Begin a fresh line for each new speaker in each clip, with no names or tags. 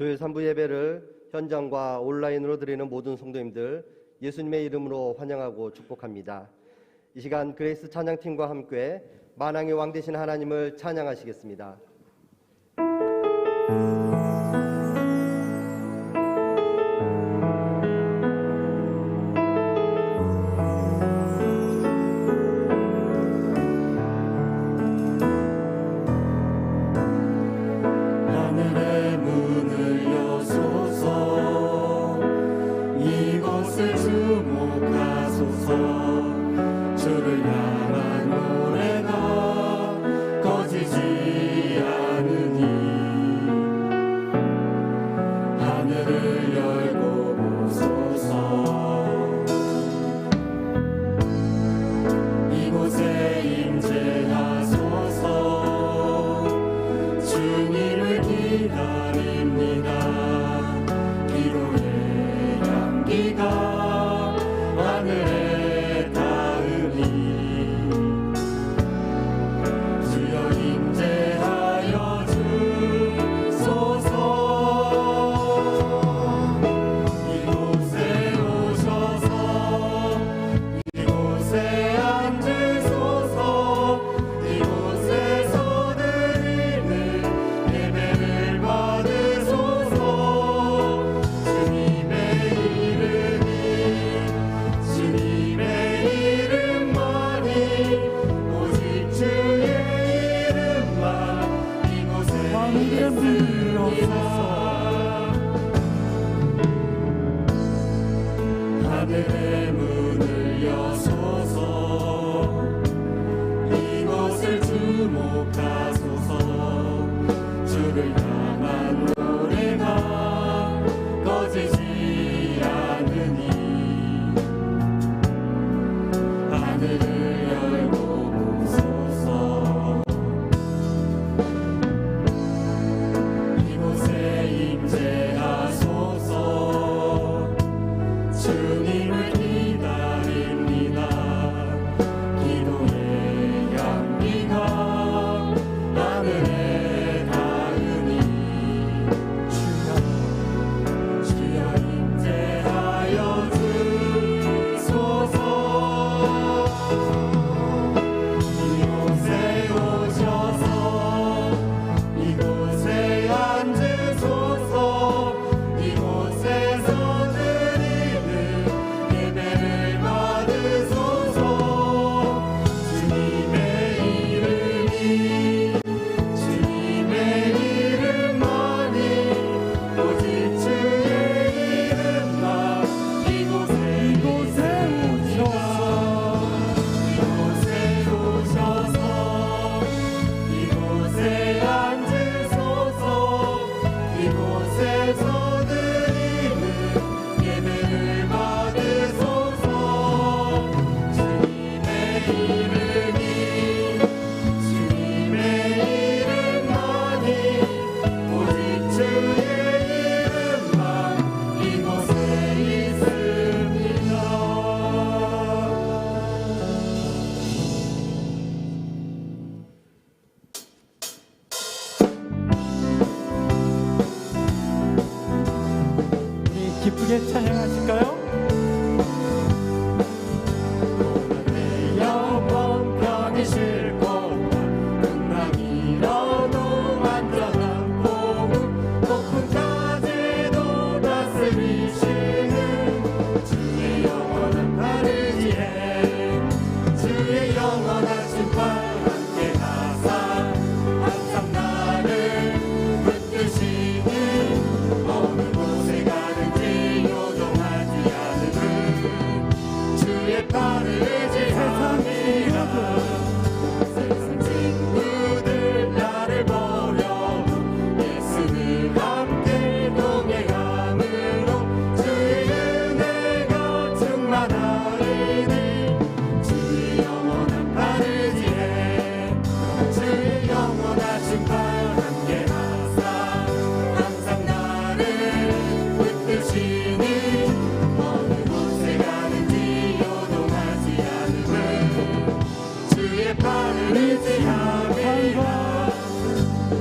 주일 3부 예배를 현장과 온라인으로 드리는 모든 성도님들 예수님의 이름으로 환영하고 축복합니다. 이 시간 그레이스 찬양팀과 함께 만왕의 왕 되신 하나님을 찬양하시겠습니다.
하늘의 문을 여소서 이곳을 주목하소서 주를 향한 노래가 꺼지지 않으니 하늘을 열고 보소서 이곳에 임재하소서 주님을 기다립니다. 기도의 향기가 하늘에 닿으니 주여 임재하여 주소서 이곳에 오셔서 이곳에 앉으소서 이곳에서 예배를 받으소서 주님의 이름만이 오직 주의 이름만 이곳에 오셔서 이곳에 앉으소서 이곳에서 드리는 예배를 받으소서 주님의 이름만이 오직 주의 이름만 이곳에 있습니다.
우리 기쁘게 찬양하실까요?
내 영혼 편히 쉴고 풍랑이라도 안전한 복음 폭풍까지도 다스리시는 주의 영원한 파르지에 주의 영원한 심판 함께 하사 항상 나를 붙드시니 어느 곳에 가든지 요동하지 않음은 주의 팔을 의지함이라 세상 친구들 나를 버려도 예수는 함께 동행함으로 주의 은혜가 충만하리니 주의 영원한 파르지에 주의 영원하신 팔 함께 하사 항상 나를 붙드시니 어느 곳에 가는지 요동하지 않음은 주의 팔을 의지함이라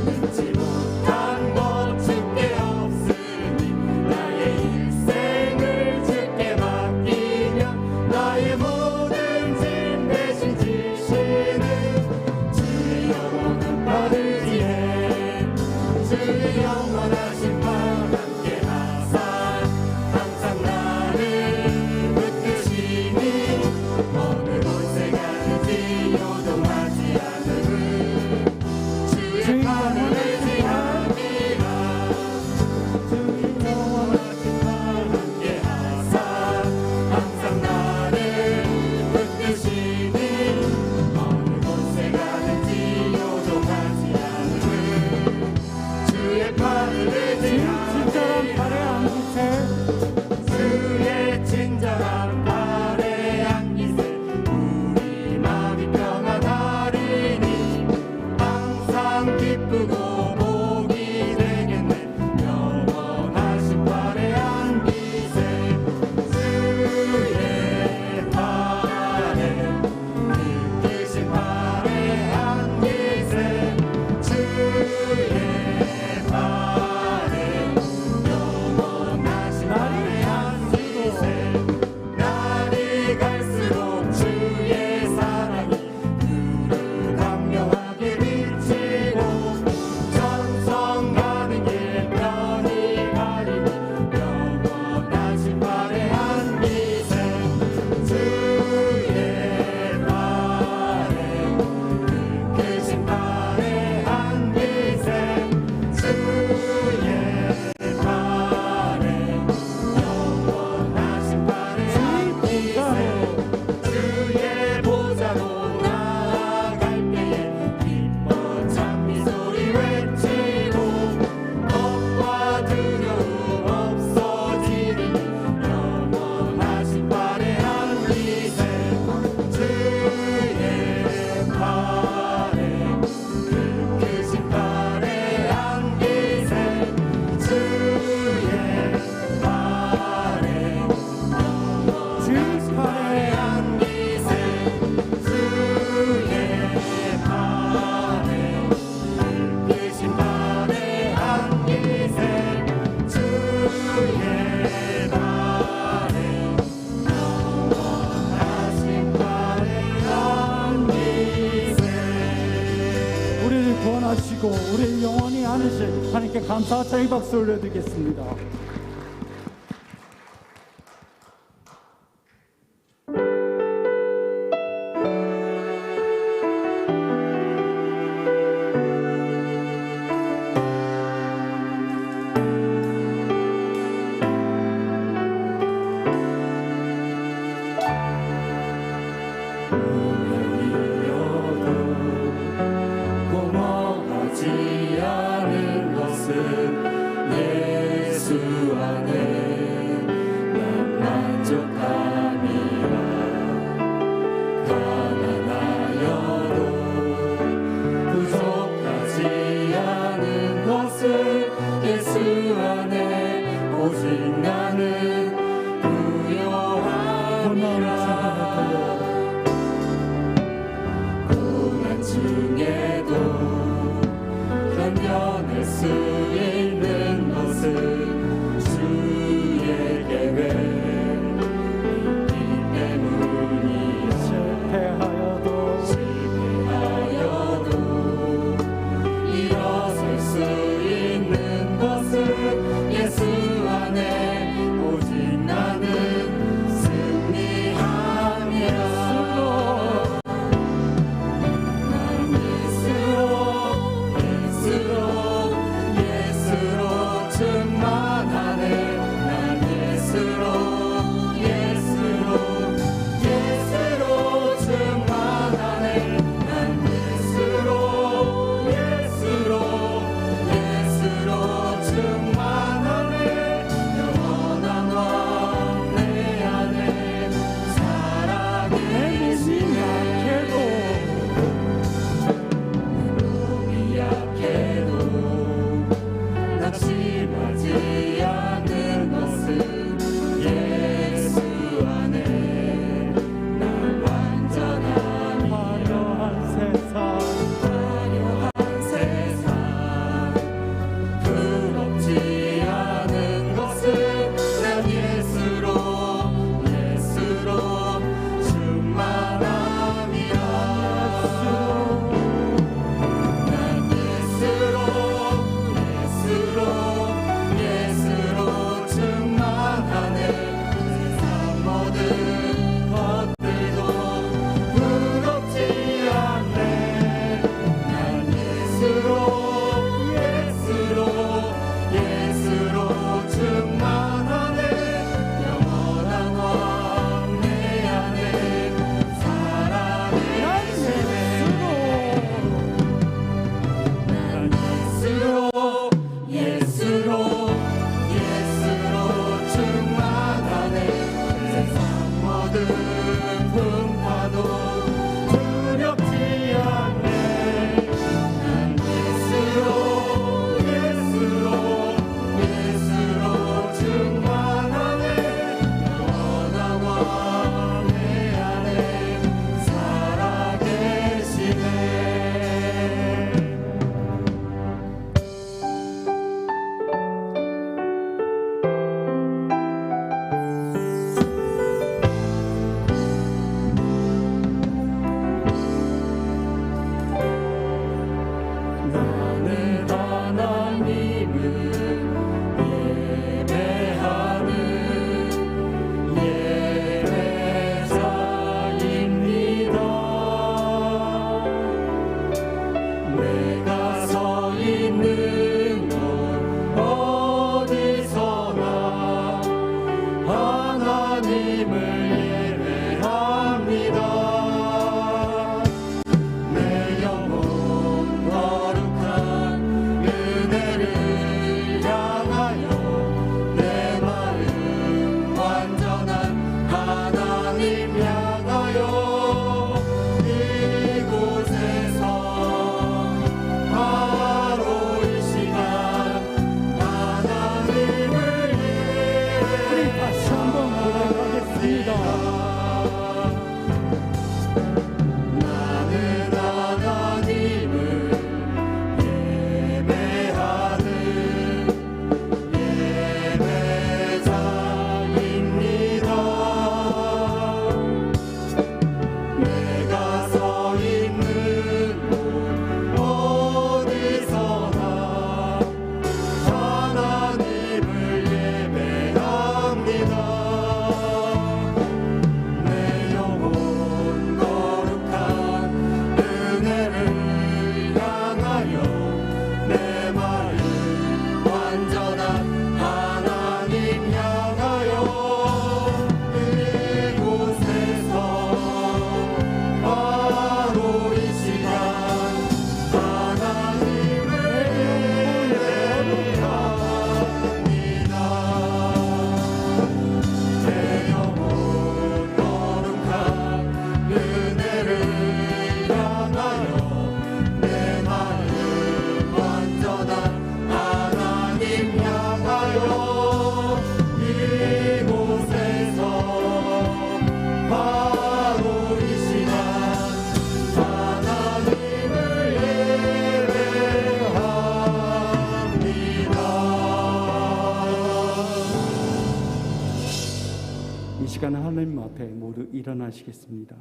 능치 못한 것 주께 없으니 기쁘고 복이 되겠네. 영원하신 발에 안기세. 주의 발에 크신 발에 안기세. 주의 발에 영원하신 발에 안기세. 날이 갈수록 주의 사랑이 그를 강력하게 비치고 전성 가는 길 편히 가리니 영원하신 발에 안기세. 주의 발에 크신 발에 안기세. 주의 발에 영원하신 발에 안기세. 주의 보좌로 나아갈 때에 기뻐 찬미 소리 외치고 겁과 두려움 없어지리니 영원하신 발에 안기세. 주의 발에 크신 발에 안기세. 주의 발에
주의
발에 안기세. 주의 발에 크신 발에 안기세. 주의 발에 영원하신 발에 안기세.
우리를 구원하시고 우리를 영원히 안으실 하나님께 감사와 찬양 박수 올려드리겠습니다.
고마워하지 않은 것은 예수 나는 하나님을 예배하는 예배자입니다. 내가 서 있는 곳 어디서나 하나님을 예배합니다. 내 영혼 거룩한 은혜를 향하여 내 마음 완전한 하나님 향하여 이곳에서 바로 이 시간 하나님을
우리 다시 한번 고백하겠습니다.
나는 하나님을 예배하는 예배자입니다. 내가 서 있는 곳 어디서나 하나님을 예배합니다. 내 영혼 거룩한 은혜를 향하여 내 마음 완전한 하나님 향하여 이곳에서 바로 이 시간 하나님을 예배합니다. 내 영혼 거룩한 은혜를 향하여 내 마음 완전한 하나님 향하여 이곳에서 바로 이 시간 하나님을 예배합니다.
이 시간 하나님 앞에 모두 일어나시겠습니다.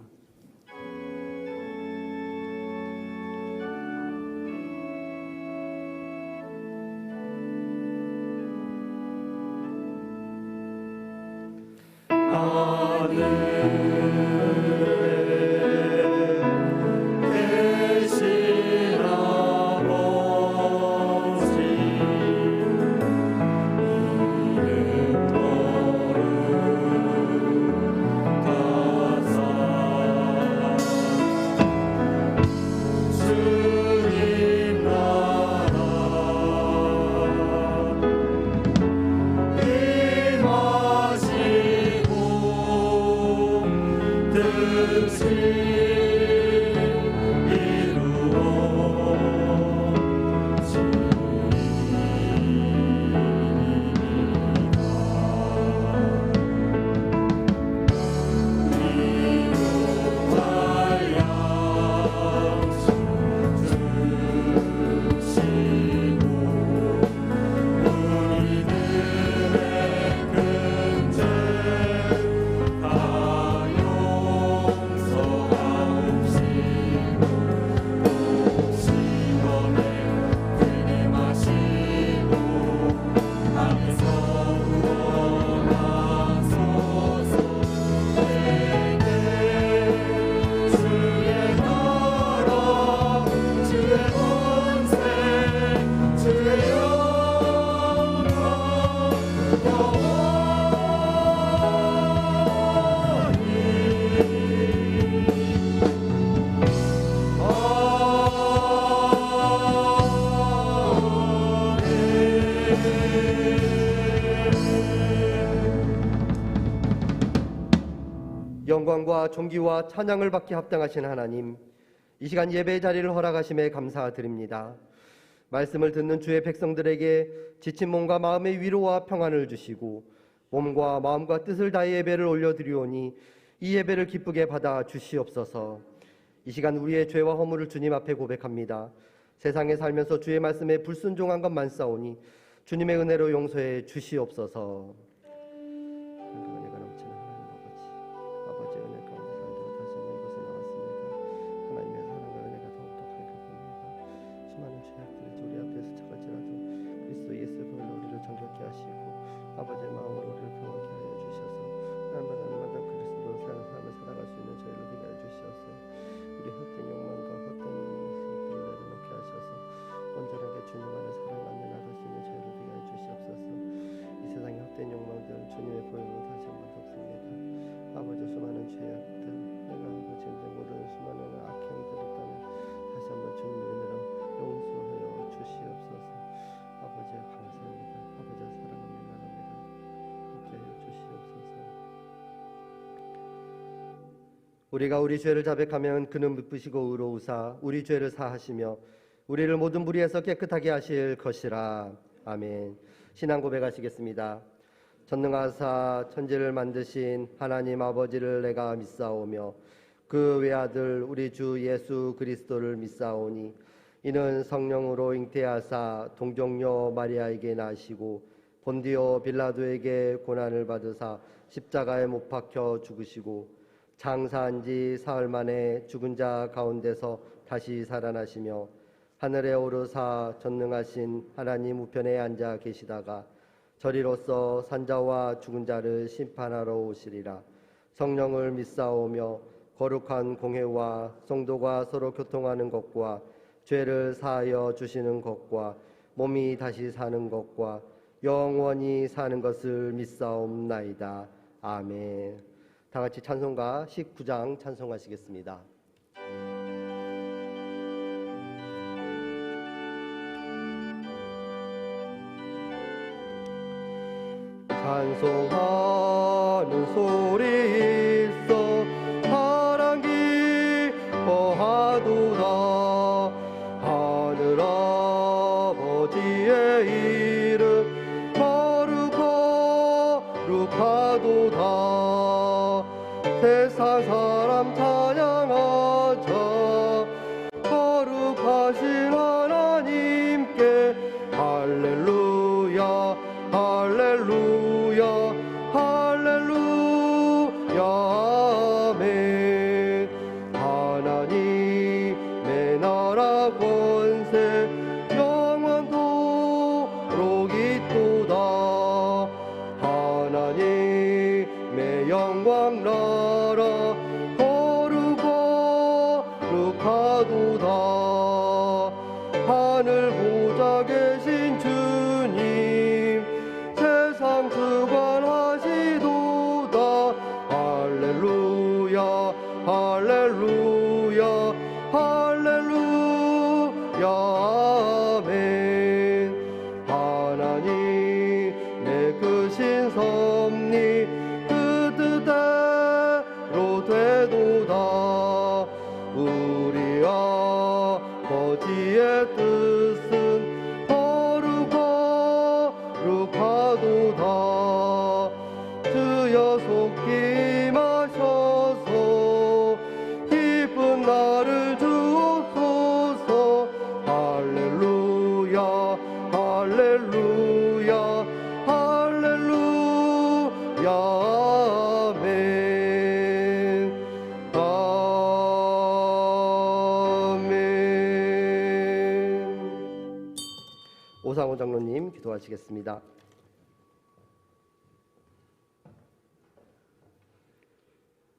계신 아버지 이름 거룩하사 주님 나라 임하시고 뜻이
영광과 존귀와 찬양을 받기 합당하신 하나님, 이 시간 예배의 자리를 허락하심에 감사드립니다. 말씀을 듣는 주의 백성들에게 지친 몸과 마음의 위로와 평안을 주시고 몸과 마음과 뜻을 다해 예배를 올려드리오니 이 예배를 기쁘게 받아 주시옵소서. 이 시간 우리의 죄와 허물을 주님 앞에 고백합니다. 세상에 살면서 주의 말씀에 불순종한 것 많사오니 주님의 은혜로 용서해 주시옵소서. 은혜가 넘치는 하나님 아버지 은혜 가운데 살다가 다시 이곳에 나왔습니다. 하나님의 사랑과 은혜가 더욱더 가득합니다. 수많은 죄악 우리가 우리 죄를 자백하면 그는 미쁘시고 의로우사 우리 죄를 사하시며 우리를 모든 불의에서 깨끗하게 하실 것이라. 아멘. 신앙 고백하시겠습니다. 전능하사 천지를 만드신 하나님 아버지를 내가 믿사오며 그 외아들 우리 주 예수 그리스도를 믿사오니 이는 성령으로 잉태하사 동정녀 마리아에게 나시고 본디오 빌라도에게 고난을 받으사 십자가에 못 박혀 죽으시고 장사한 지 사흘 만에 죽은 자 가운데서 다시 살아나시며 하늘에 오르사 전능하신 하나님 우편에 앉아 계시다가 저리로서 산자와 죽은 자를 심판하러 오시리라. 성령을 믿사오며 거룩한 공회와 성도가 서로 교통하는 것과 죄를 사하여 주시는 것과 몸이 다시 사는 것과 영원히 사는 것을 믿사옵나이다. 아멘. 다 같이 찬송가 19장 찬송하시겠습니다. 찬송하는 소리 있어 사랑 기뻐하도다. 하늘 아버지의 이름 거룩하도다. 세상 사람 찬양하자. 거룩하신 하나님께 할렐루야 할렐루야 할렐루야 아멘. 하나님의 나라 권세 영원토록 있도다. 하나님의 영광 나라 거룩하도다. 하늘 보좌 계신 주님 세상 주관하시도다. 할렐루야 할렐루야 할렐루야 아멘. 하나님의 크신 섭리 그 뜻대로 되도다. 우리 아버지의 뜻은 거룩하도다. 주여 속히 임하셔서 기쁜 나를 주옵소서. 할렐루야 할렐루야 할렐루야 아멘. 아멘. 오상호 장로님 기도하시겠습니다.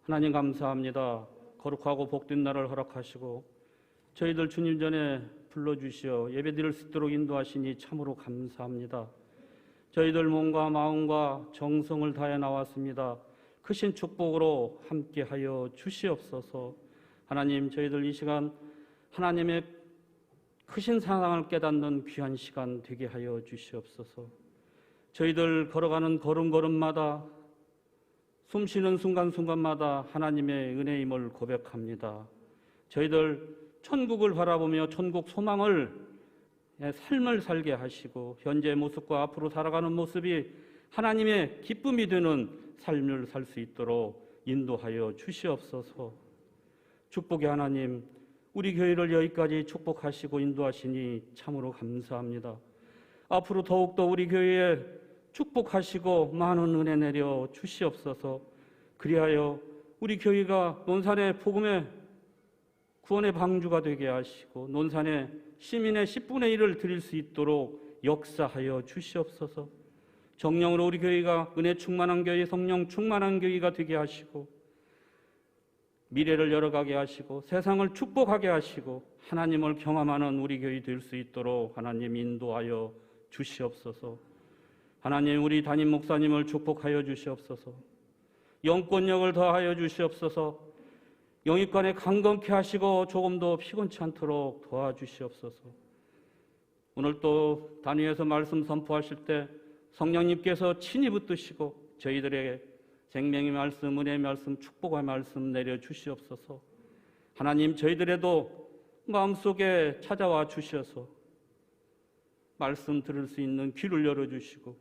하나님 감사합니다. 거룩하고 복된 날을 허락하시고 저희들 주님 전에 불러주시어 예배드릴 수 있도록 인도하시니 참으로 감사합니다. 저희들 몸과 마음과 정성을 다해 나왔습니다. 크신 축복으로 함께하여 주시옵소서. 하나님, 저희들 이 시간 하나님의 크신 사랑을 깨닫는 귀한 시간 되게 하여 주시옵소서. 저희들 걸어가는 걸음걸음마다 숨쉬는 순간순간마다 하나님의 은혜임을 고백합니다. 저희들 천국을 바라보며 천국 소망을 삶을 살게 하시고 현재의 모습과 앞으로 살아가는 모습이 하나님의 기쁨이 되는 삶을 살 수 있도록 인도하여 주시옵소서. 축복의 하나님, 우리 교회를 여기까지 축복하시고 인도하시니 참으로 감사합니다. 앞으로 더욱더 우리 교회에 축복하시고 많은 은혜 내려 주시옵소서. 그리하여 우리 교회가 논산의 복음의 구원의 방주가 되게 하시고 논산의 시민의 10분의 1을 드릴 수 있도록 역사하여 주시옵소서. 정령으로 우리 교회가 은혜 충만한 교회, 성령 충만한 교회가 되게 하시고 미래를 열어가게 하시고 세상을 축복하게 하시고 하나님을 경험하는 우리 교회 될 수 있도록 하나님 인도하여 주시옵소서. 하나님, 우리 담임 목사님을 축복하여 주시옵소서. 영권력을 더하여 주시옵소서. 영입관에 강건케 하시고 조금 더 피곤치 않도록 도와주시옵소서. 오늘 또 단위에서 말씀 선포하실 때 성령님께서 친히 붙드시고 저희들에게 생명의 말씀, 은혜의 말씀, 축복의 말씀 내려주시옵소서. 하나님, 저희들에도 마음속에 찾아와 주셔서 말씀 들을 수 있는 귀를 열어주시고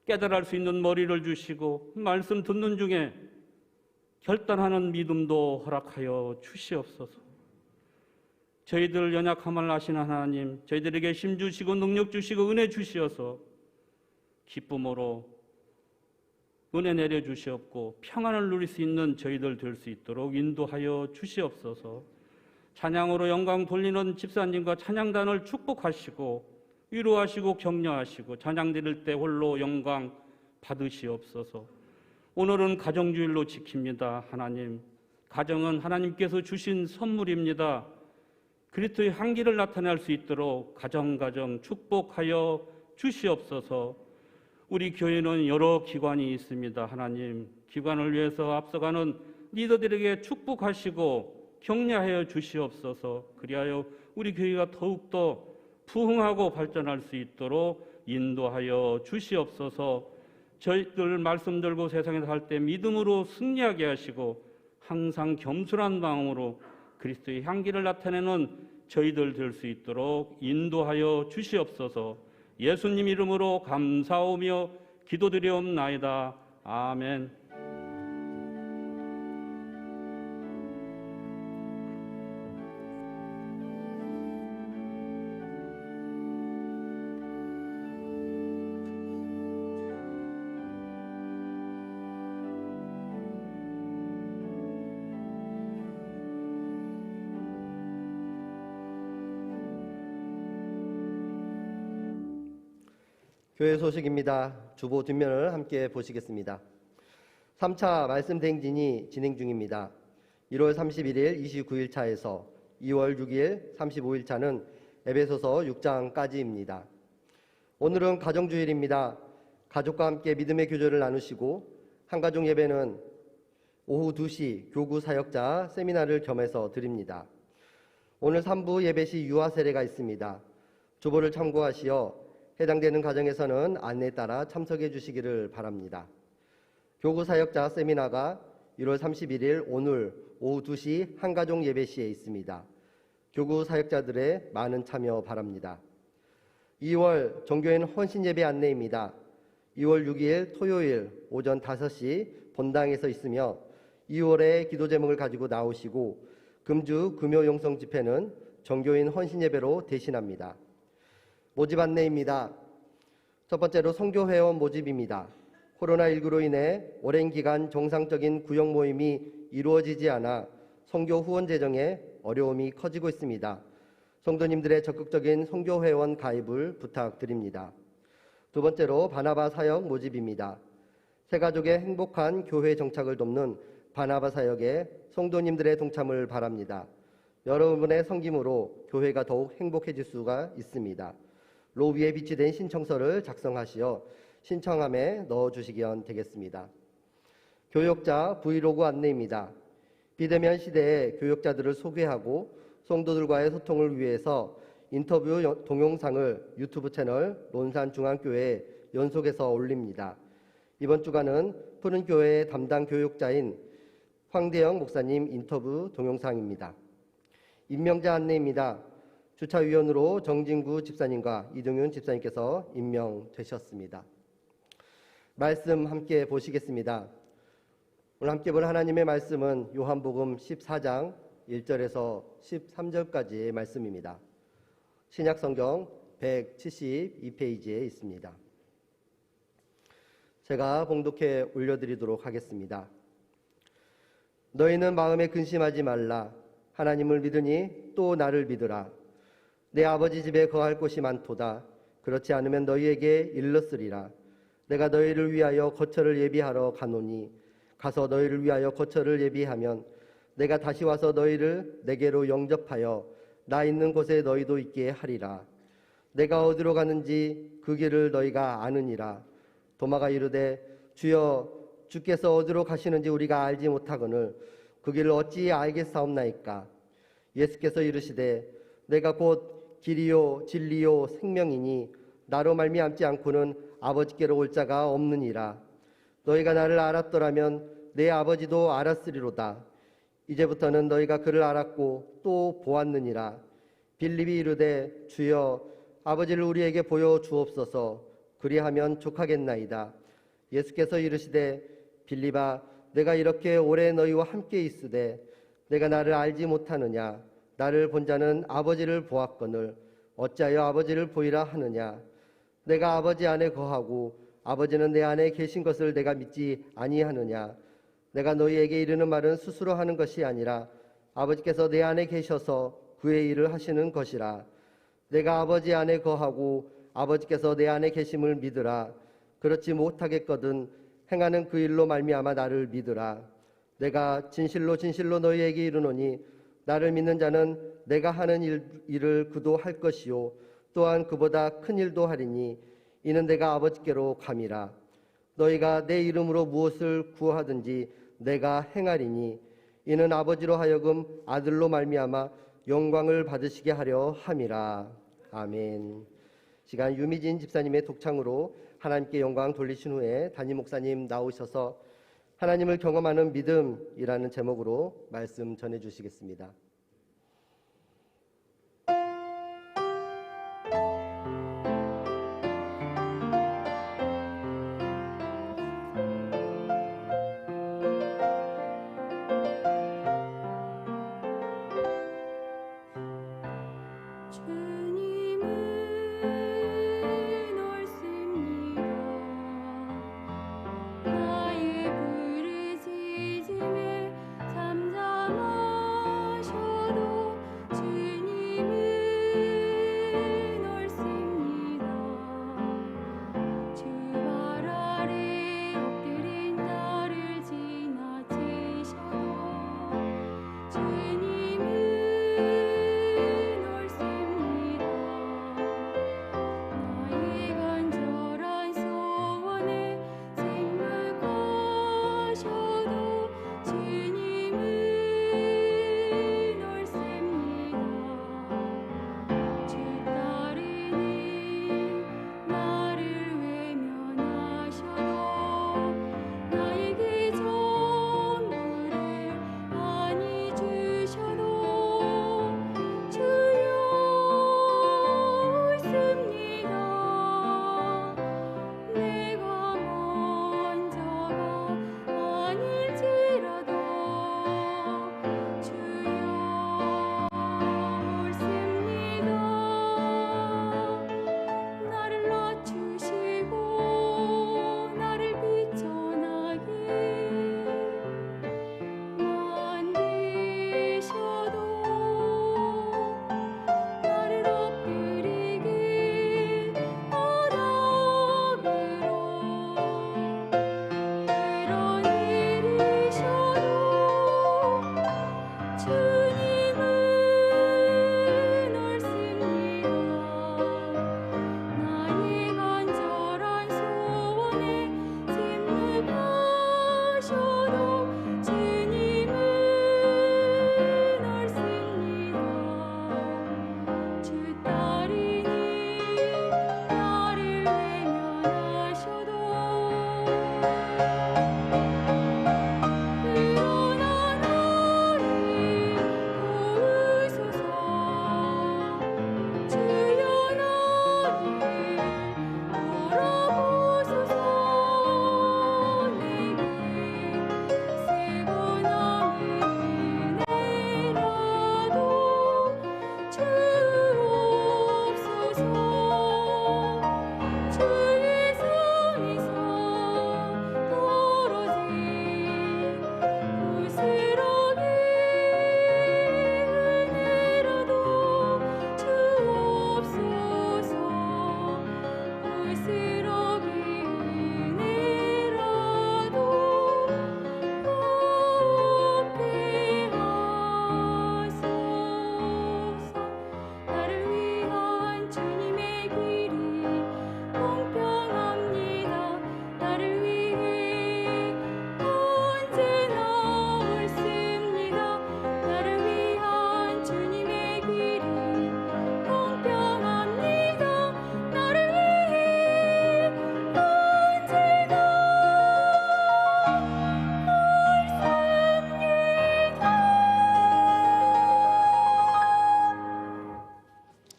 깨달을 수 있는 머리를 주시고 말씀 듣는 중에 결단하는 믿음도 허락하여 주시옵소서. 저희들 연약함을 아시는 하나님, 저희들에게 힘 주시고 능력 주시고 은혜 주시어서 기쁨으로 은혜 내려주시옵고 평안을 누릴 수 있는 저희들 될 수 있도록 인도하여 주시옵소서. 찬양으로 영광 돌리는 집사님과 찬양단을 축복하시고 위로하시고 격려하시고 찬양 드릴 때 홀로 영광 받으시옵소서. 오늘은 가정주일로 지킵니다. 하나님, 가정은 하나님께서 주신 선물입니다. 그리스도의 향기를 나타낼 수 있도록 가정 축복하여 주시옵소서. 우리 교회는 여러 기관이 있습니다. 하나님, 기관을 위해서 앞서가는 리더들에게 축복하시고 격려하여 주시옵소서. 그리하여 우리 교회가 더욱더 부흥하고 발전할 수 있도록 인도하여 주시옵소서. 저희들 말씀 들고 세상에서 살 때 믿음으로 승리하게 하시고 항상 겸손한 마음으로 그리스도의 향기를 나타내는 저희들 될 수 있도록 인도하여 주시옵소서. 예수님 이름으로 감사하며 기도드리옵나이다. 아멘.
교회 소식입니다. 주보 뒷면을 함께 보시겠습니다. 3차 말씀 대행진이 진행 중입니다. 1월 31일 29일 차에서 2월 6일 35일 차는 에베소서 6장까지입니다. 오늘은 가정주일입니다. 가족과 함께 믿음의 교제를 나누시고 한가족 예배는 오후 2시 교구 사역자 세미나를 겸해서 드립니다. 오늘 3부 예배 시 유아 세례가 있습니다. 주보를 참고하시어 해당되는 가정에서는 안내에 따라 참석해 주시기를 바랍니다. 교구 사역자 세미나가 1월 31일 오늘 오후 2시 한가족 예배 시에 있습니다. 교구 사역자들의 많은 참여 바랍니다. 2월 정교인 헌신 예배 안내입니다. 2월 6일 토요일 오전 5시 본당에서 있으며 2월의 기도 제목을 가지고 나오시고 금주 금요 용성 집회는 정교인 헌신 예배로 대신합니다. 모집 안내입니다. 첫 번째로 선교회원 모집입니다. 코로나19로 인해 오랜 기간 정상적인 구역 모임이 이루어지지 않아 선교 후원 재정에 어려움이 커지고 있습니다. 성도님들의 적극적인 선교회원 가입을 부탁드립니다. 두 번째로 바나바 사역 모집입니다. 새가족의 행복한 교회 정착을 돕는 바나바 사역에 성도님들의 동참을 바랍니다. 여러분의 섬김으로 교회가 더욱 행복해질 수가 있습니다. 로비에 비치된 신청서를 작성하시어 신청함에 넣어주시면 되겠습니다. 교역자 브이로그 안내입니다. 비대면 시대에 교역자들을 소개하고 성도들과의 소통을 위해서 인터뷰 동영상을 유튜브 채널 논산중앙교회에 연속해서 올립니다. 이번 주간은 푸른교회의 담당 교역자인 황대영 목사님 인터뷰 동영상입니다. 임명자 안내입니다. 주차위원으로 정진구 집사님과 이동윤 집사님께서 임명되셨습니다. 말씀 함께 보시겠습니다. 오늘 함께 볼 하나님의 말씀은 요한복음 14장 1절에서 13절까지의 말씀입니다. 신약성경 172페이지에 있습니다. 제가 봉독해 올려드리도록 하겠습니다. 너희는 마음에 근심하지 말라. 하나님을 믿으니 또 나를 믿으라. 내 아버지 집에 거할 곳이 많도다. 그렇지 않으면 너희에게 일렀으리라. 내가 너희를 위하여 거처를 예비하러 가노니 가서 너희를 위하여 거처를 예비하면 내가 다시 와서 너희를 내게로 영접하여 나 있는 곳에 너희도 있게 하리라. 내가 어디로 가는지 그 길을 너희가 아느니라. 도마가 이르되 주여 주께서 어디로 가시는지 우리가 알지 못하거늘 그 길을 어찌 알겠사옵나이까. 예수께서 이르시되 내가 곧 길이요 진리요 생명이니 나로 말미암지 않고는 아버지께로 올 자가 없느니라. 너희가 나를 알았더라면 내 아버지도 알았으리로다. 이제부터는 너희가 그를 알았고 또 보았느니라. 빌립이 이르되 주여 아버지를 우리에게 보여 주옵소서. 그리하면 족하겠나이다. 예수께서 이르시되 빌립아 내가 이렇게 오래 너희와 함께 있으되 내가 나를 알지 못하느냐. 나를 본 자는 아버지를 보았거늘 어찌하여 아버지를 보이라 하느냐. 내가 아버지 안에 거하고 아버지는 내 안에 계신 것을 내가 믿지 아니하느냐. 내가 너희에게 이르는 말은 스스로 하는 것이 아니라 아버지께서 내 안에 계셔서 그의 일을 하시는 것이라. 내가 아버지 안에 거하고 아버지께서 내 안에 계심을 믿으라. 그렇지 못하겠거든 행하는 그 일로 말미암아 나를 믿으라. 내가 진실로 진실로 너희에게 이르노니 나를 믿는 자는 내가 하는 일을 그도 할 것이요 또한 그보다 큰 일도 하리니 이는 내가 아버지께로 감이라. 너희가 내 이름으로 무엇을 구하든지 내가 행하리니 이는 아버지로 하여금 아들로 말미암아 영광을 받으시게 하려 함이라. 아멘. 시간 유미진 집사님의 독창으로 하나님께 영광 돌리신 후에 담임 목사님 나오셔서 하나님을 경험하는 믿음이라는 제목으로 말씀 전해 주시겠습니다.
나의 부르짖음에 잠잠하셔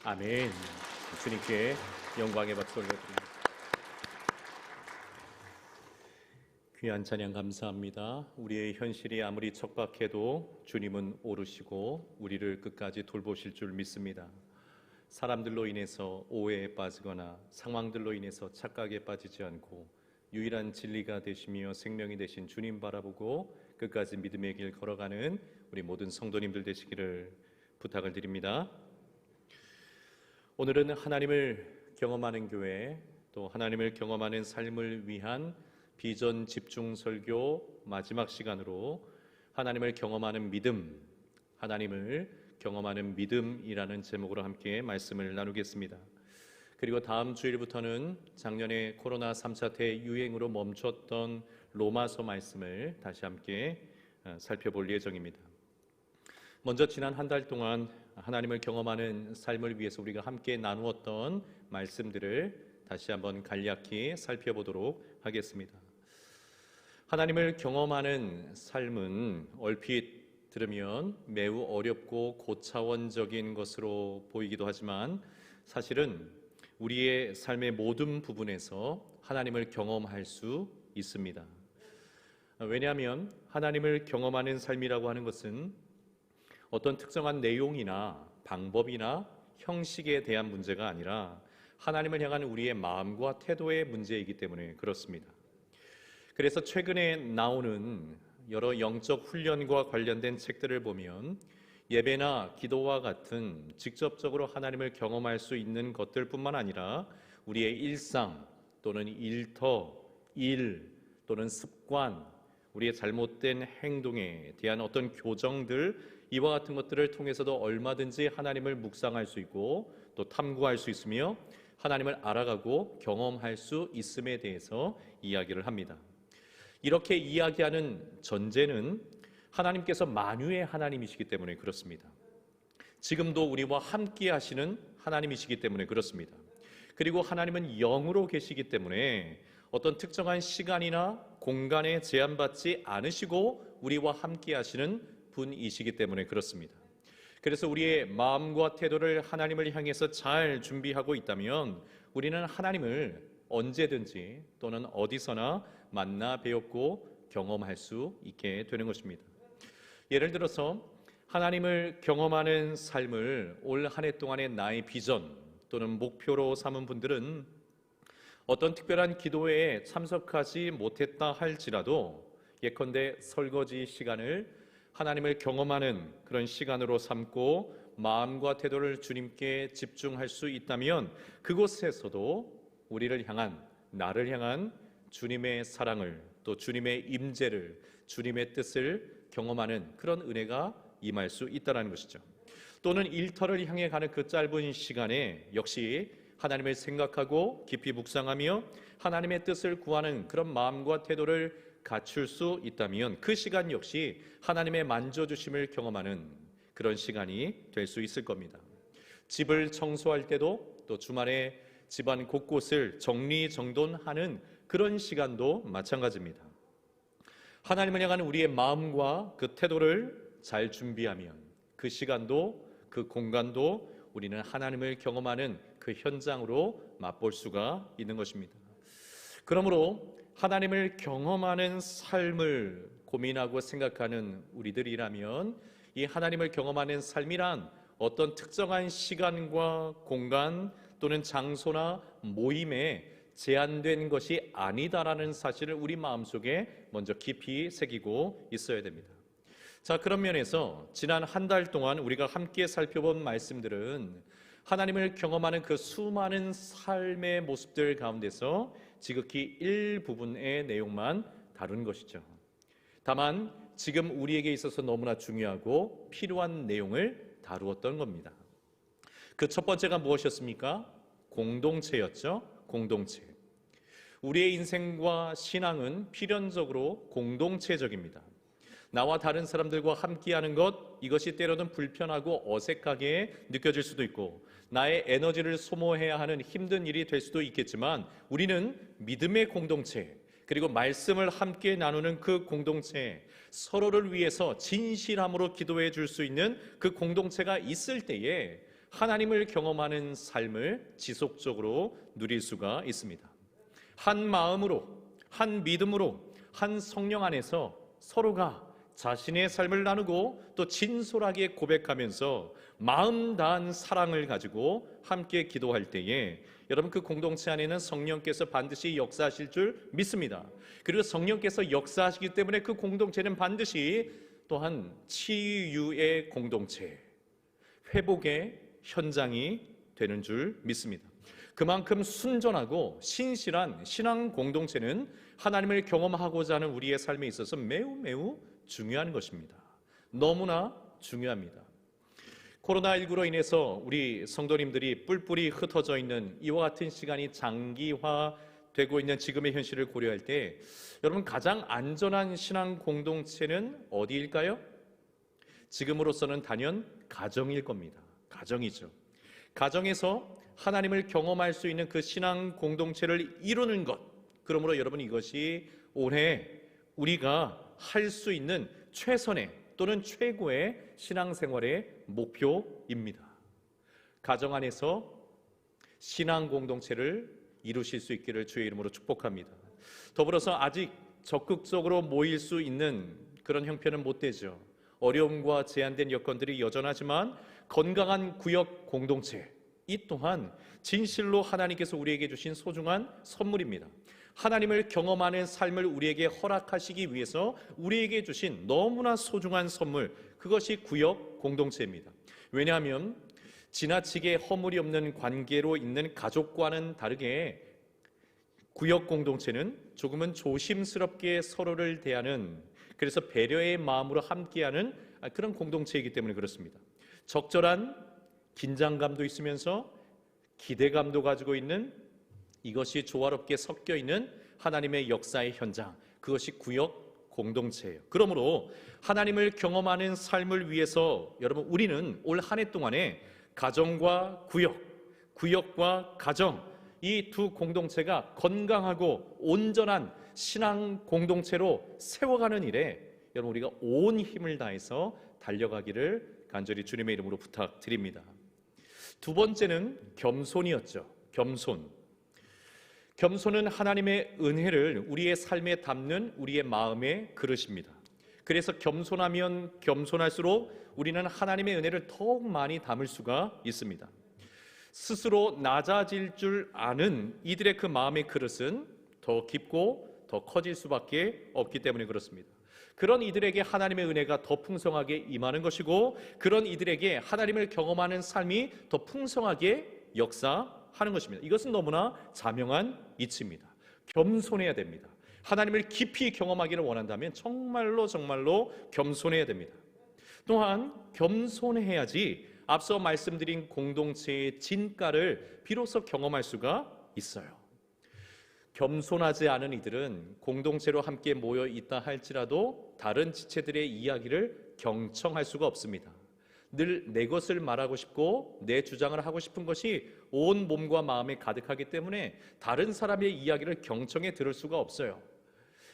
아멘. 주님께 영광의 박수 올려드립니다. 귀한 찬양 감사합니다. 우리의 현실이 아무리 척박해도 주님은 오르시고 우리를 끝까지 돌보실 줄 믿습니다. 사람들로 인해서 오해에 빠지거나 상황들로 인해서 착각에 빠지지 않고 유일한 진리가 되시며 생명이 되신 주님 바라보고 끝까지 믿음의 길 걸어가는 우리 모든 성도님들 되시기를 부탁을 드립니다. 오늘은 하나님을 경험하는 교회, 또 하나님을 경험하는 삶을 위한 비전 집중 설교 마지막 시간으로 하나님을 경험하는 믿음, 하나님을 경험하는 믿음이라는 제목으로 함께 말씀을 나누겠습니다. 그리고 다음 주일부터는 작년에 코로나 3차 대유행으로 멈췄던 로마서 말씀을 다시 함께 살펴볼 예정입니다. 먼저 지난 한 달 동안 하나님을 경험하는 삶을 위해서 우리가 함께 나누었던 말씀들을 다시 한번 간략히 살펴보도록 하겠습니다. 하나님을 경험하는 삶은 얼핏 들으면 매우 어렵고 고차원적인 것으로 보이기도 하지만 사실은 우리의 삶의 모든 부분에서 하나님을 경험할 수 있습니다. 왜냐하면 하나님을 경험하는 삶이라고 하는 것은 어떤 특정한 내용이나 방법이나 형식에 대한 문제가 아니라 하나님을 향한 우리의 마음과 태도의 문제이기 때문에 그렇습니다. 그래서 최근에 나오는 여러 영적 훈련과 관련된 책들을 보면 예배나 기도와 같은 직접적으로 하나님을 경험할 수 있는 것들뿐만 아니라 우리의 일상 또는 일터, 일 또는 습관, 우리의 잘못된 행동에 대한 어떤 교정들, 이와 같은 것들을 통해서도 얼마든지 하나님을 묵상할 수 있고 또 탐구할 수 있으며 하나님을 알아가고 경험할 수 있음에 대해서 이야기를 합니다. 이렇게 이야기하는 전제는 하나님께서 만유의 하나님이시기 때문에 그렇습니다. 지금도 우리와 함께 하시는 하나님이시기 때문에 그렇습니다. 그리고 하나님은 영으로 계시기 때문에 어떤 특정한 시간이나 공간에 제한받지 않으시고 우리와 함께 하시는 분이시기 때문에 그렇습니다. 그래서 우리의 마음과 태도를 하나님을 향해서 잘 준비하고 있다면 우리는 하나님을 언제든지 또는 어디서나 만나 배웠고 경험할 수 있게 되는 것입니다. 예를 들어서 하나님을 경험하는 삶을 올 한 해 동안의 나의 비전 또는 목표로 삼은 분들은 어떤 특별한 기도회에 참석하지 못했다 할지라도 예컨대 설거지 시간을 하나님을 경험하는 그런 시간으로 삼고 마음과 태도를 주님께 집중할 수 있다면 그곳에서도 우리를 향한, 나를 향한 주님의 사랑을, 또 주님의 임재를, 주님의 뜻을 경험하는 그런 은혜가 임할 수 있다는 것이죠. 또는 일터를 향해 가는 그 짧은 시간에 역시 하나님을 생각하고 깊이 묵상하며 하나님의 뜻을 구하는 그런 마음과 태도를 갖출 수 있다면 그 시간 역시 하나님의 만져주심을 경험하는 그런 시간이 될 수 있을 겁니다. 집을 청소할 때도 또 주말에 집안 곳곳을 정리정돈하는 그런 시간도 마찬가지입니다. 하나님을 향한 우리의 마음과 그 태도를 잘 준비하면 그 시간도 그 공간도 우리는 하나님을 경험하는 그 현장으로 맛볼 수가 있는 것입니다. 그러므로 하나님을 경험하는 삶을 고민하고 생각하는 우리들이라면 이 하나님을 경험하는 삶이란 어떤 특정한 시간과 공간 또는 장소나 모임에 제한된 것이 아니다라는 사실을 우리 마음속에 먼저 깊이 새기고 있어야 됩니다. 자, 그런 면에서 지난 한 달 동안 우리가 함께 살펴본 말씀들은 하나님을 경험하는 그 수많은 삶의 모습들 가운데서 지극히 일부분의 내용만 다룬 것이죠. 다만 지금 우리에게 있어서 너무나 중요하고 필요한 내용을 다루었던 겁니다. 그 첫 번째가 무엇이었습니까? 공동체였죠. 공동체. 우리의 인생과 신앙은 필연적으로 공동체적입니다. 나와 다른 사람들과 함께하는 것, 이것이 때로는 불편하고 어색하게 느껴질 수도 있고 나의 에너지를 소모해야 하는 힘든 일이 될 수도 있겠지만 우리는 믿음의 공동체, 그리고 말씀을 함께 나누는 그 공동체, 서로를 위해서 진실함으로 기도해 줄 수 있는 그 공동체가 있을 때에 하나님을 경험하는 삶을 지속적으로 누릴 수가 있습니다. 한 마음으로, 한 믿음으로, 한 성령 안에서 서로가 자신의 삶을 나누고 또 진솔하게 고백하면서 마음 다한 사랑을 가지고 함께 기도할 때에 여러분 그 공동체 안에는 성령께서 반드시 역사하실 줄 믿습니다. 그리고 성령께서 역사하시기 때문에 그 공동체는 반드시 또한 치유의 공동체, 회복의 현장이 되는 줄 믿습니다. 그만큼 순전하고 신실한 신앙 공동체는 하나님을 경험하고자 하는 우리의 삶에 있어서 매우 중요한 것입니다. 너무나 중요합니다. 코로나19로 인해서 우리 성도님들이 뿔뿔이 흩어져 있는 이와 같은 시간이 장기화되고 있는 지금의 현실을 고려할 때 여러분 가장 안전한 신앙 공동체는 어디일까요? 지금으로서는 단연 가정일 겁니다. 가정이죠. 가정에서 하나님을 경험할 수 있는 그 신앙 공동체를 이루는 것, 그러므로 여러분 이것이 올해 우리가 할 수 있는 최선의 또는 최고의 신앙생활의 목표입니다. 가정 안에서 신앙 공동체를 이루실 수 있기를 주의 이름으로 축복합니다. 더불어서 아직 적극적으로 모일 수 있는 그런 형편은 못 되죠. 어려움과 제한된 여건들이 여전하지만 건강한 구역 공동체, 이 또한 진실로 하나님께서 우리에게 주신 소중한 선물입니다. 하나님을 경험하는 삶을 우리에게 허락하시기 위해서 우리에게 주신 너무나 소중한 선물, 그것이 구역 공동체입니다. 왜냐하면 지나치게 허물이 없는 관계로 있는 가족과는 다르게 구역 공동체는 조금은 조심스럽게 서로를 대하는, 그래서 배려의 마음으로 함께하는 그런 공동체이기 때문에 그렇습니다. 적절한 긴장감도 있으면서 기대감도 가지고 있는, 이것이 조화롭게 섞여 있는 하나님의 역사의 현장, 그것이 구역 공동체예요. 그러므로 하나님을 경험하는 삶을 위해서 여러분 우리는 올 한 해 동안에 가정과 구역, 구역과 가정, 이 두 공동체가 건강하고 온전한 신앙 공동체로 세워가는 일에 여러분 우리가 온 힘을 다해서 달려가기를 간절히 주님의 이름으로 부탁드립니다. 두 번째는 겸손이었죠. 겸손은 하나님의 은혜를 우리의 삶에 담는 우리의 마음의 그릇입니다. 그래서 겸손하면 겸손할수록 우리는 하나님의 은혜를 더욱 많이 담을 수가 있습니다. 스스로 낮아질 줄 아는 이들의 그 마음의 그릇은 더 깊고 더 커질 수밖에 없기 때문에 그렇습니다. 그런 이들에게 하나님의 은혜가 더 풍성하게 임하는 것이고, 그런 이들에게 하나님을 경험하는 삶이 더 풍성하게 역사하는 것입니다. 이것은 너무나 자명한 이치입니다. 겸손해야 됩니다. 하나님을 깊이 경험하기를 원한다면 정말로 겸손해야 됩니다. 또한 겸손해야지 앞서 말씀드린 공동체의 진가를 비로소 경험할 수가 있어요. 겸손하지 않은 이들은 공동체로 함께 모여 있다 할지라도 다른 지체들의 이야기를 경청할 수가 없습니다. 늘 내 것을 말하고 싶고 내 주장을 하고 싶은 것이 온 몸과 마음에 가득하기 때문에 다른 사람의 이야기를 경청해 들을 수가 없어요.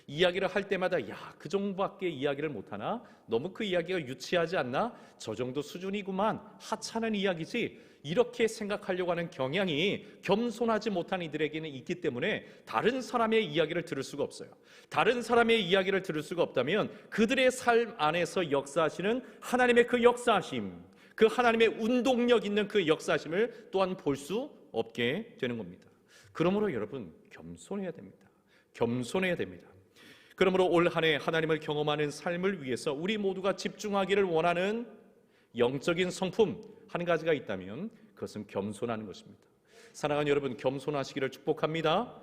이야기를 할 때마다 그 정도밖에 이야기를 못하나? 너무 그 이야기가 유치하지 않나? 저 정도 수준이구만, 하찮은 이야기지, 이렇게 생각하려고 하는 경향이 겸손하지 못한 이들에게는 있기 때문에 다른 사람의 이야기를 들을 수가 없어요. 다른 사람의 이야기를 들을 수가 없다면 그들의 삶 안에서 역사하시는 하나님의 그 역사하심, 그 하나님의 운동력 있는 그 역사하심을 또한 볼 수 없게 되는 겁니다. 그러므로 여러분 겸손해야 됩니다. 겸손해야 됩니다. 그러므로 올 한 해 하나님을 경험하는 삶을 위해서 우리 모두가 집중하기를 원하는 영적인 성품 한 가지가 있다면 그것은 겸손하는 것입니다. 사랑하는 여러분, 겸손하시기를 축복합니다.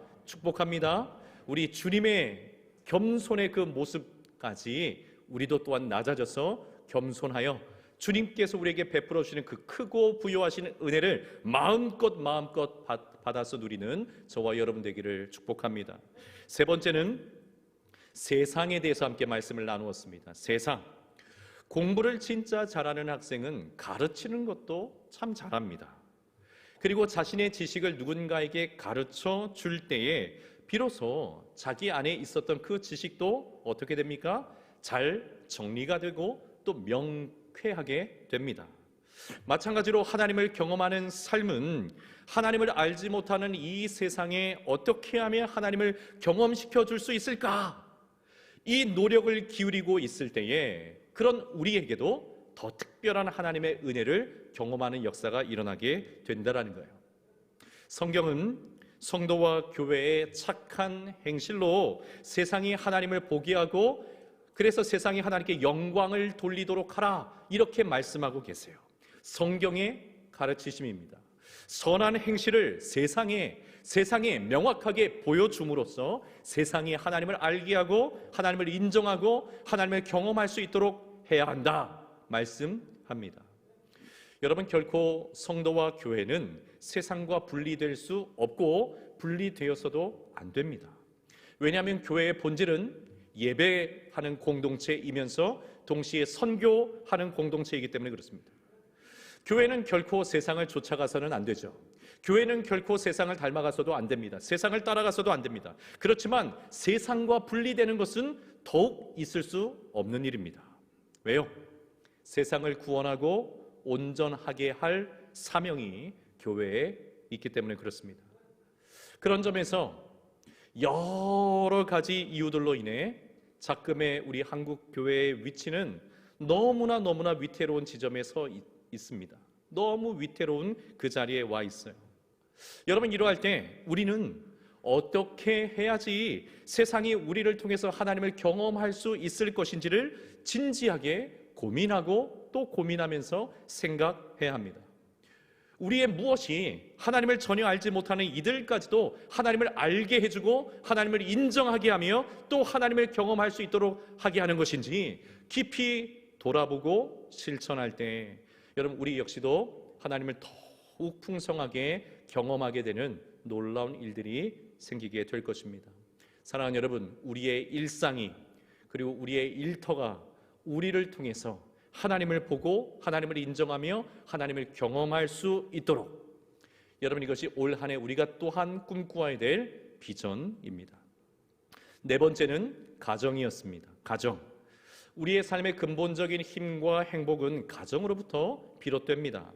우리 주님의 겸손의 그 모습까지 우리도 또한 낮아져서 겸손하여 주님께서 우리에게 베풀어 주시는 그 크고 부요하신 은혜를 마음껏 받아서 누리는 저와 여러분 되기를 축복합니다. 세 번째는 세상에 대해서 함께 말씀을 나누었습니다. 세상. 공부를 진짜 잘하는 학생은 가르치는 것도 참 잘합니다. 그리고 자신의 지식을 누군가에게 가르쳐 줄 때에 비로소 자기 안에 있었던 그 지식도 어떻게 됩니까? 잘 정리가 되고 또 명쾌하게 됩니다. 마찬가지로 하나님을 경험하는 삶은 하나님을 알지 못하는 이 세상에 어떻게 하면 하나님을 경험시켜 줄 수 있을까? 이 노력을 기울이고 있을 때에 그런 우리에게도 더 특별한 하나님의 은혜를 경험하는 역사가 일어나게 된다는 거예요. 성경은 성도와 교회의 착한 행실로 세상이 하나님을 보게 하고 그래서 세상이 하나님께 영광을 돌리도록 하라 이렇게 말씀하고 계세요. 성경의 가르치심입니다. 선한 행실을 세상에 명확하게 보여줌으로써 세상이 하나님을 알게 하고 하나님을 인정하고 하나님을 경험할 수 있도록 해야 한다 말씀합니다. 여러분, 결코 성도와 교회는 세상과 분리될 수 없고 분리되어서도 안 됩니다. 왜냐하면 교회의 본질은 예배하는 공동체이면서 동시에 선교하는 공동체이기 때문에 그렇습니다. 교회는 결코 세상을 쫓아가서는 안 되죠. 교회는 결코 세상을 닮아가서도 안 됩니다. 세상을 따라가서도 안 됩니다. 그렇지만 세상과 분리되는 것은 더욱 있을 수 없는 일입니다. 왜요? 세상을 구원하고 온전하게 할 사명이 교회에 있기 때문에 그렇습니다. 그런 점에서 여러 가지 이유들로 인해 작금의 우리 한국 교회의 위치는 너무나 위태로운 지점에 서 있습니다. 너무 위태로운 그 자리에 와 있어요. 여러분, 이러할 때 우리는 어떻게 해야지 세상이 우리를 통해서 하나님을 경험할 수 있을 것인지를 진지하게 고민하고 또 고민하면서 생각해야 합니다. 우리의 무엇이 하나님을 전혀 알지 못하는 이들까지도 하나님을 알게 해주고 하나님을 인정하게 하며 또 하나님을 경험할 수 있도록 하게 하는 것인지 깊이 돌아보고 실천할 때 여러분, 우리 역시도 하나님을 더욱 풍성하게 경험하게 되는 놀라운 일들이 생기게 될 것입니다. 사랑하는 여러분, 우리의 일상이 그리고 우리의 일터가 우리를 통해서 하나님을 보고 하나님을 인정하며 하나님을 경험할 수 있도록 여러분, 이것이 올 한 해 우리가 또한 꿈꾸어야 될 비전입니다. 네 번째는 가정이었습니다. 가정. 우리의 삶의 근본적인 힘과 행복은 가정으로부터 비롯됩니다.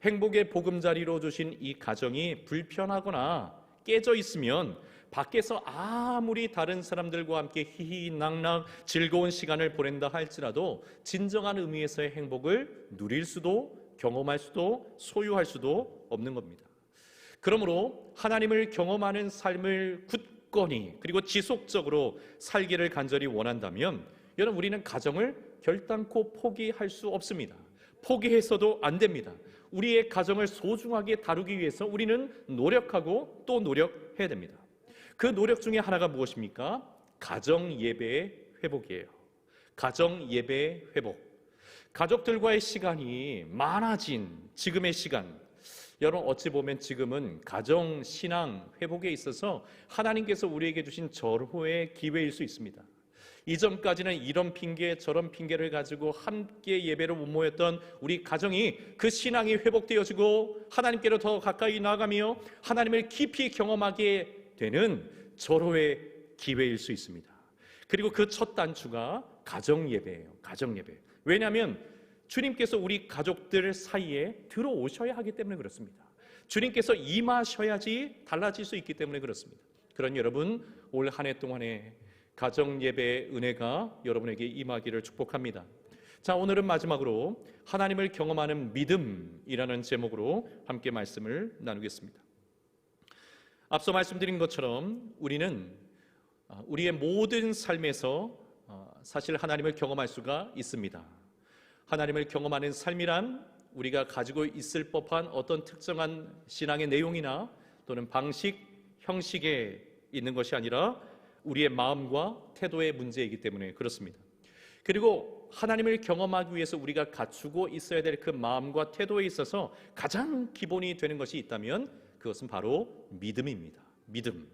행복의 보금자리로 주신 이 가정이 불편하거나 깨져 있으면 밖에서 아무리 다른 사람들과 함께 희희낙낙 즐거운 시간을 보낸다 할지라도 진정한 의미에서의 행복을 누릴 수도 경험할 수도 소유할 수도 없는 겁니다. 그러므로 하나님을 경험하는 삶을 굳건히 그리고 지속적으로 살기를 간절히 원한다면 여러분, 우리는 가정을 결단코 포기할 수 없습니다. 포기해서도 안 됩니다. 우리의 가정을 소중하게 다루기 위해서 우리는 노력하고 또 노력해야 됩니다. 그 노력 중에 하나가 무엇입니까? 가정 예배의 회복이에요. 가정 예배의 회복. 가족들과의 시간이 많아진 지금의 시간, 여러분, 어찌 보면 지금은 가정 신앙 회복에 있어서 하나님께서 우리에게 주신 절호의 기회일 수 있습니다. 이전까지는 이런 핑계 저런 핑계를 가지고 함께 예배를 못 모였던 우리 가정이 그 신앙이 회복되어지고 하나님께로 더 가까이 나아가며 하나님을 깊이 경험하게 되는 절호의 기회일 수 있습니다. 그리고 그 첫 단추가 가정 예배예요. 가정 예배. 왜냐하면 주님께서 우리 가족들 사이에 들어오셔야 하기 때문에 그렇습니다. 주님께서 임하셔야지 달라질 수 있기 때문에 그렇습니다. 그런 여러분, 올 한 해 동안에 가정 예배의 은혜가 여러분에게 임하기를 축복합니다. 자, 오늘은 마지막으로 하나님을 경험하는 믿음이라는 제목으로 함께 말씀을 나누겠습니다. 앞서 말씀드린 것처럼 우리는 우리의 모든 삶에서 사실 하나님을 경험할 수가 있습니다. 하나님을 경험하는 삶이란 우리가 가지고 있을 법한 어떤 특정한 신앙의 내용이나 또는 방식, 형식에 있는 것이 아니라 우리의 마음과 태도의 문제이기 때문에 그렇습니다. 그리고 하나님을 경험하기 위해서 우리가 갖추고 있어야 될 그 마음과 태도에 있어서 가장 기본이 되는 것이 있다면 그것은 바로 믿음입니다. 믿음.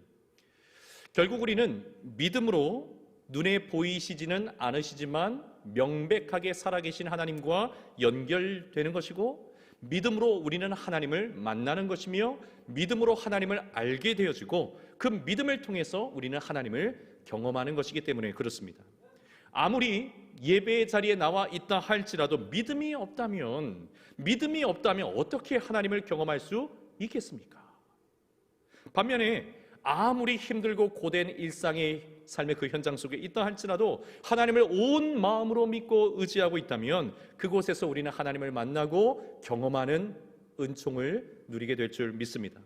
결국 우리는 믿음으로 눈에 보이시지는 않으시지만 명백하게 살아계신 하나님과 연결되는 것이고, 믿음으로 우리는 하나님을 만나는 것이며, 믿음으로 하나님을 알게 되어지고, 그 믿음을 통해서 우리는 하나님을 경험하는 것이기 때문에 그렇습니다. 아무리 예배의 자리에 나와 있다 할지라도 믿음이 없다면 어떻게 하나님을 경험할 수 있겠습니까? 반면에 아무리 힘들고 고된 일상의 삶의 그 현장 속에 있다 할지라도 하나님을 온 마음으로 믿고 의지하고 있다면 그곳에서 우리는 하나님을 만나고 경험하는 은총을 누리게 될 줄 믿습니다.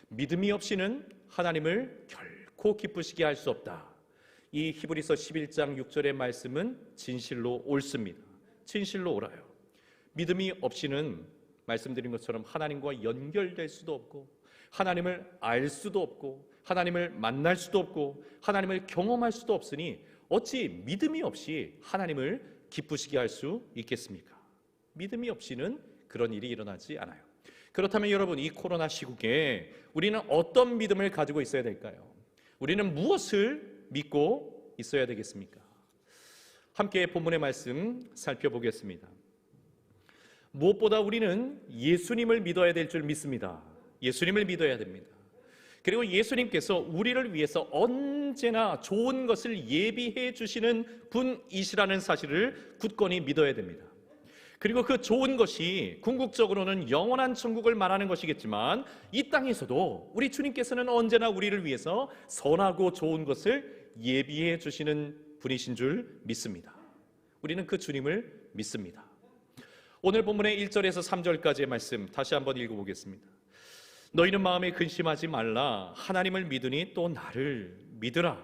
믿음이 없이는 하나님을 결코 기쁘시게 할 수 없다. 이 히브리서 11장 6절의 말씀은 진실로 옳습니다. 진실로 옳아요. 믿음이 없이는 말씀드린 것처럼 하나님과 연결될 수도 없고 하나님을 알 수도 없고 하나님을 만날 수도 없고 하나님을 경험할 수도 없으니 어찌 믿음이 없이 하나님을 기쁘시게 할 수 있겠습니까? 믿음이 없이는 그런 일이 일어나지 않아요. 그렇다면 여러분, 이 코로나 시국에 우리는 어떤 믿음을 가지고 있어야 될까요? 우리는 무엇을 믿고 있어야 되겠습니까? 함께 본문의 말씀 살펴보겠습니다. 무엇보다 우리는 예수님을 믿어야 될 줄 믿습니다. 예수님을 믿어야 됩니다. 그리고 예수님께서 우리를 위해서 언제나 좋은 것을 예비해 주시는 분이시라는 사실을 굳건히 믿어야 됩니다. 그리고 그 좋은 것이 궁극적으로는 영원한 천국을 말하는 것이겠지만 이 땅에서도 우리 주님께서는 언제나 우리를 위해서 선하고 좋은 것을 예비해 주시는 분이신 줄 믿습니다. 우리는 그 주님을 믿습니다. 오늘 본문의 1절에서 3절까지의 말씀 다시 한번 읽어보겠습니다. 너희는 마음에 근심하지 말라. 하나님을 믿으니 또 나를 믿으라.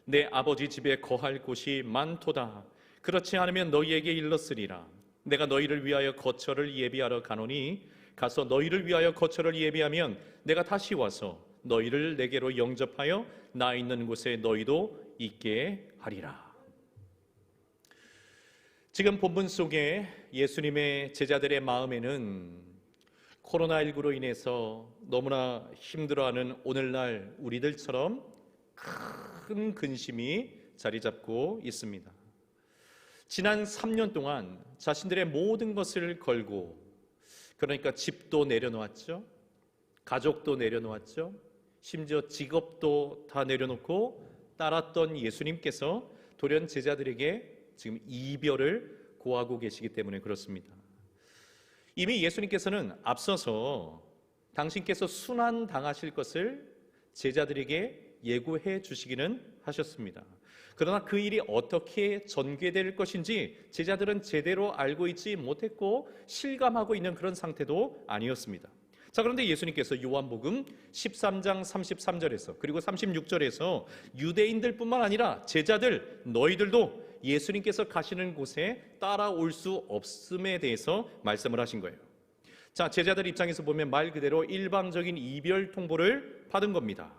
내 아버지 집에 거할 곳이 많도다. 그렇지 않으면 너희에게 일렀으리라. 내가 너희를 위하여 거처를 예비하러 가노니 가서 너희를 위하여 거처를 예비하면 내가 다시 와서 너희를 내게로 영접하여 나 있는 곳에 너희도 있게 하리라. 지금 본문 속에 예수님의 제자들의 마음에는 코로나19로 인해서 너무나 힘들어하는 오늘날 우리들처럼 큰 근심이 자리 잡고 있습니다. 지난 3년 동안 자신들의 모든 것을 걸고, 그러니까 집도 내려놓았죠, 가족도 내려놓았죠, 심지어 직업도 다 내려놓고 따랐던 예수님께서 돌연 제자들에게 지금 이별을 고하고 계시기 때문에 그렇습니다. 이미 예수님께서는 앞서서 당신께서 순환당하실 것을 제자들에게 예고해 주시기는 하셨습니다. 그러나 그 일이 어떻게 전개될 것인지 제자들은 제대로 알고 있지 못했고 실감하고 있는 그런 상태도 아니었습니다. 자, 그런데 예수님께서 요한복음 13장 33절에서 그리고 36절에서 유대인들뿐만 아니라 제자들, 너희들도 예수님께서 가시는 곳에 따라올 수 없음에 대해서 말씀을 하신 거예요. 자, 제자들 입장에서 보면 말 그대로 일방적인 이별 통보를 받은 겁니다.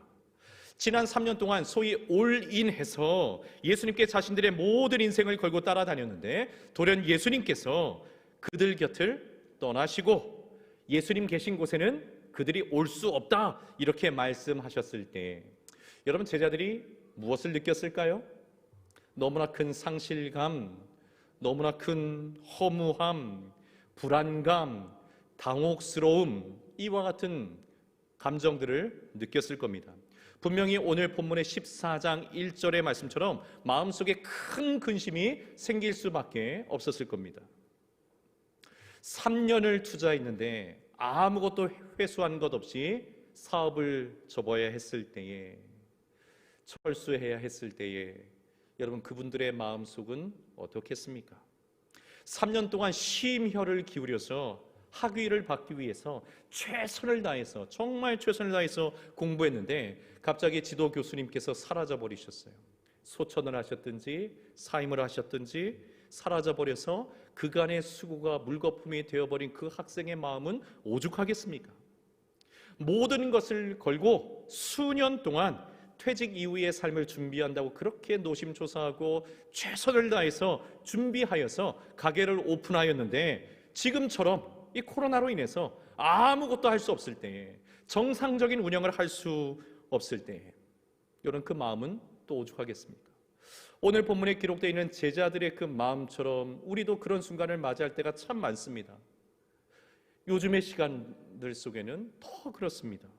지난 3년 동안 소위 올인해서 예수님께 자신들의 모든 인생을 걸고 따라다녔는데 돌연 예수님께서 그들 곁을 떠나시고 예수님 계신 곳에는 그들이 올 수 없다 이렇게 말씀하셨을 때 여러분, 제자들이 무엇을 느꼈을까요? 너무나 큰 상실감, 너무나 큰 허무함, 불안감, 당혹스러움, 이와 같은 감정들을 느꼈을 겁니다. 분명히 오늘 본문의 14장 1절의 말씀처럼 마음속에 큰 근심이 생길 수밖에 없었을 겁니다. 3년을 투자했는데 아무것도 회수한 것 없이 사업을 접어야 했을 때에, 철수해야 했을 때에 여러분, 그분들의 마음속은 어떻겠습니까? 3년 동안 심혈을 기울여서 학위를 받기 위해서 최선을 다해서, 정말 최선을 다해서 공부했는데 갑자기 지도 교수님께서 사라져 버리셨어요. 소천을 하셨든지 사임을 하셨든지 사라져 버려서 그간의 수고가 물거품이 되어버린 그 학생의 마음은 오죽하겠습니까? 모든 것을 걸고 수년 동안 퇴직 이후의 삶을 준비한다고 그렇게 노심초사하고 최선을 다해서 준비하여서 가게를 오픈하였는데 지금처럼 이 코로나로 인해서 아무것도 할 수 없을 때에, 정상적인 운영을 할 수 없을 때에 여러분, 그 마음은 또 오죽하겠습니까? 오늘 본문에 기록되어 있는 제자들의 그 마음처럼 우리도 그런 순간을 맞이할 때가 참 많습니다. 요즘의 시간들 속에는 더 그렇습니다.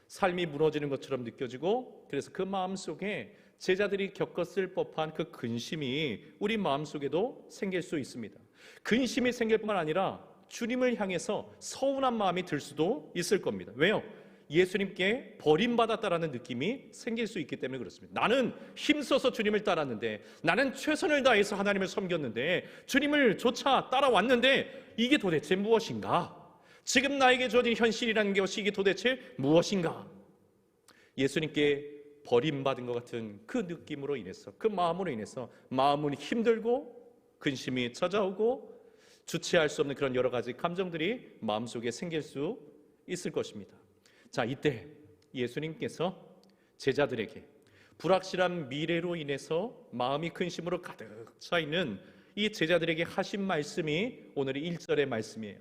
삶이 무너지는 것처럼 느껴지고, 그래서 그 마음 속에 제자들이 겪었을 법한 그 근심이 우리 마음속에도 생길 수 있습니다. 근심이 생길 뿐만 아니라 주님을 향해서 서운한 마음이 들 수도 있을 겁니다. 왜요? 예수님께 버림받았다라는 느낌이 생길 수 있기 때문에 그렇습니다. 나는 힘써서 주님을 따랐는데, 나는 최선을 다해서 하나님을 섬겼는데, 주님을 조차 따라왔는데 이게 도대체 무엇인가? 지금 나에게 주어진 현실이라는 것이 이게 도대체 무엇인가? 예수님께 버림받은 것 같은 그 느낌으로 인해서, 그 마음으로 인해서 마음은 힘들고 근심이 찾아오고 주체할 수 없는 그런 여러 가지 감정들이 마음속에 생길 수 있을 것입니다. 자, 이때 예수님께서 제자들에게 불확실한 미래로 인해서 마음이 근심으로 가득 차 있는 이 제자들에게 하신 말씀이 오늘 1절의 말씀이에요.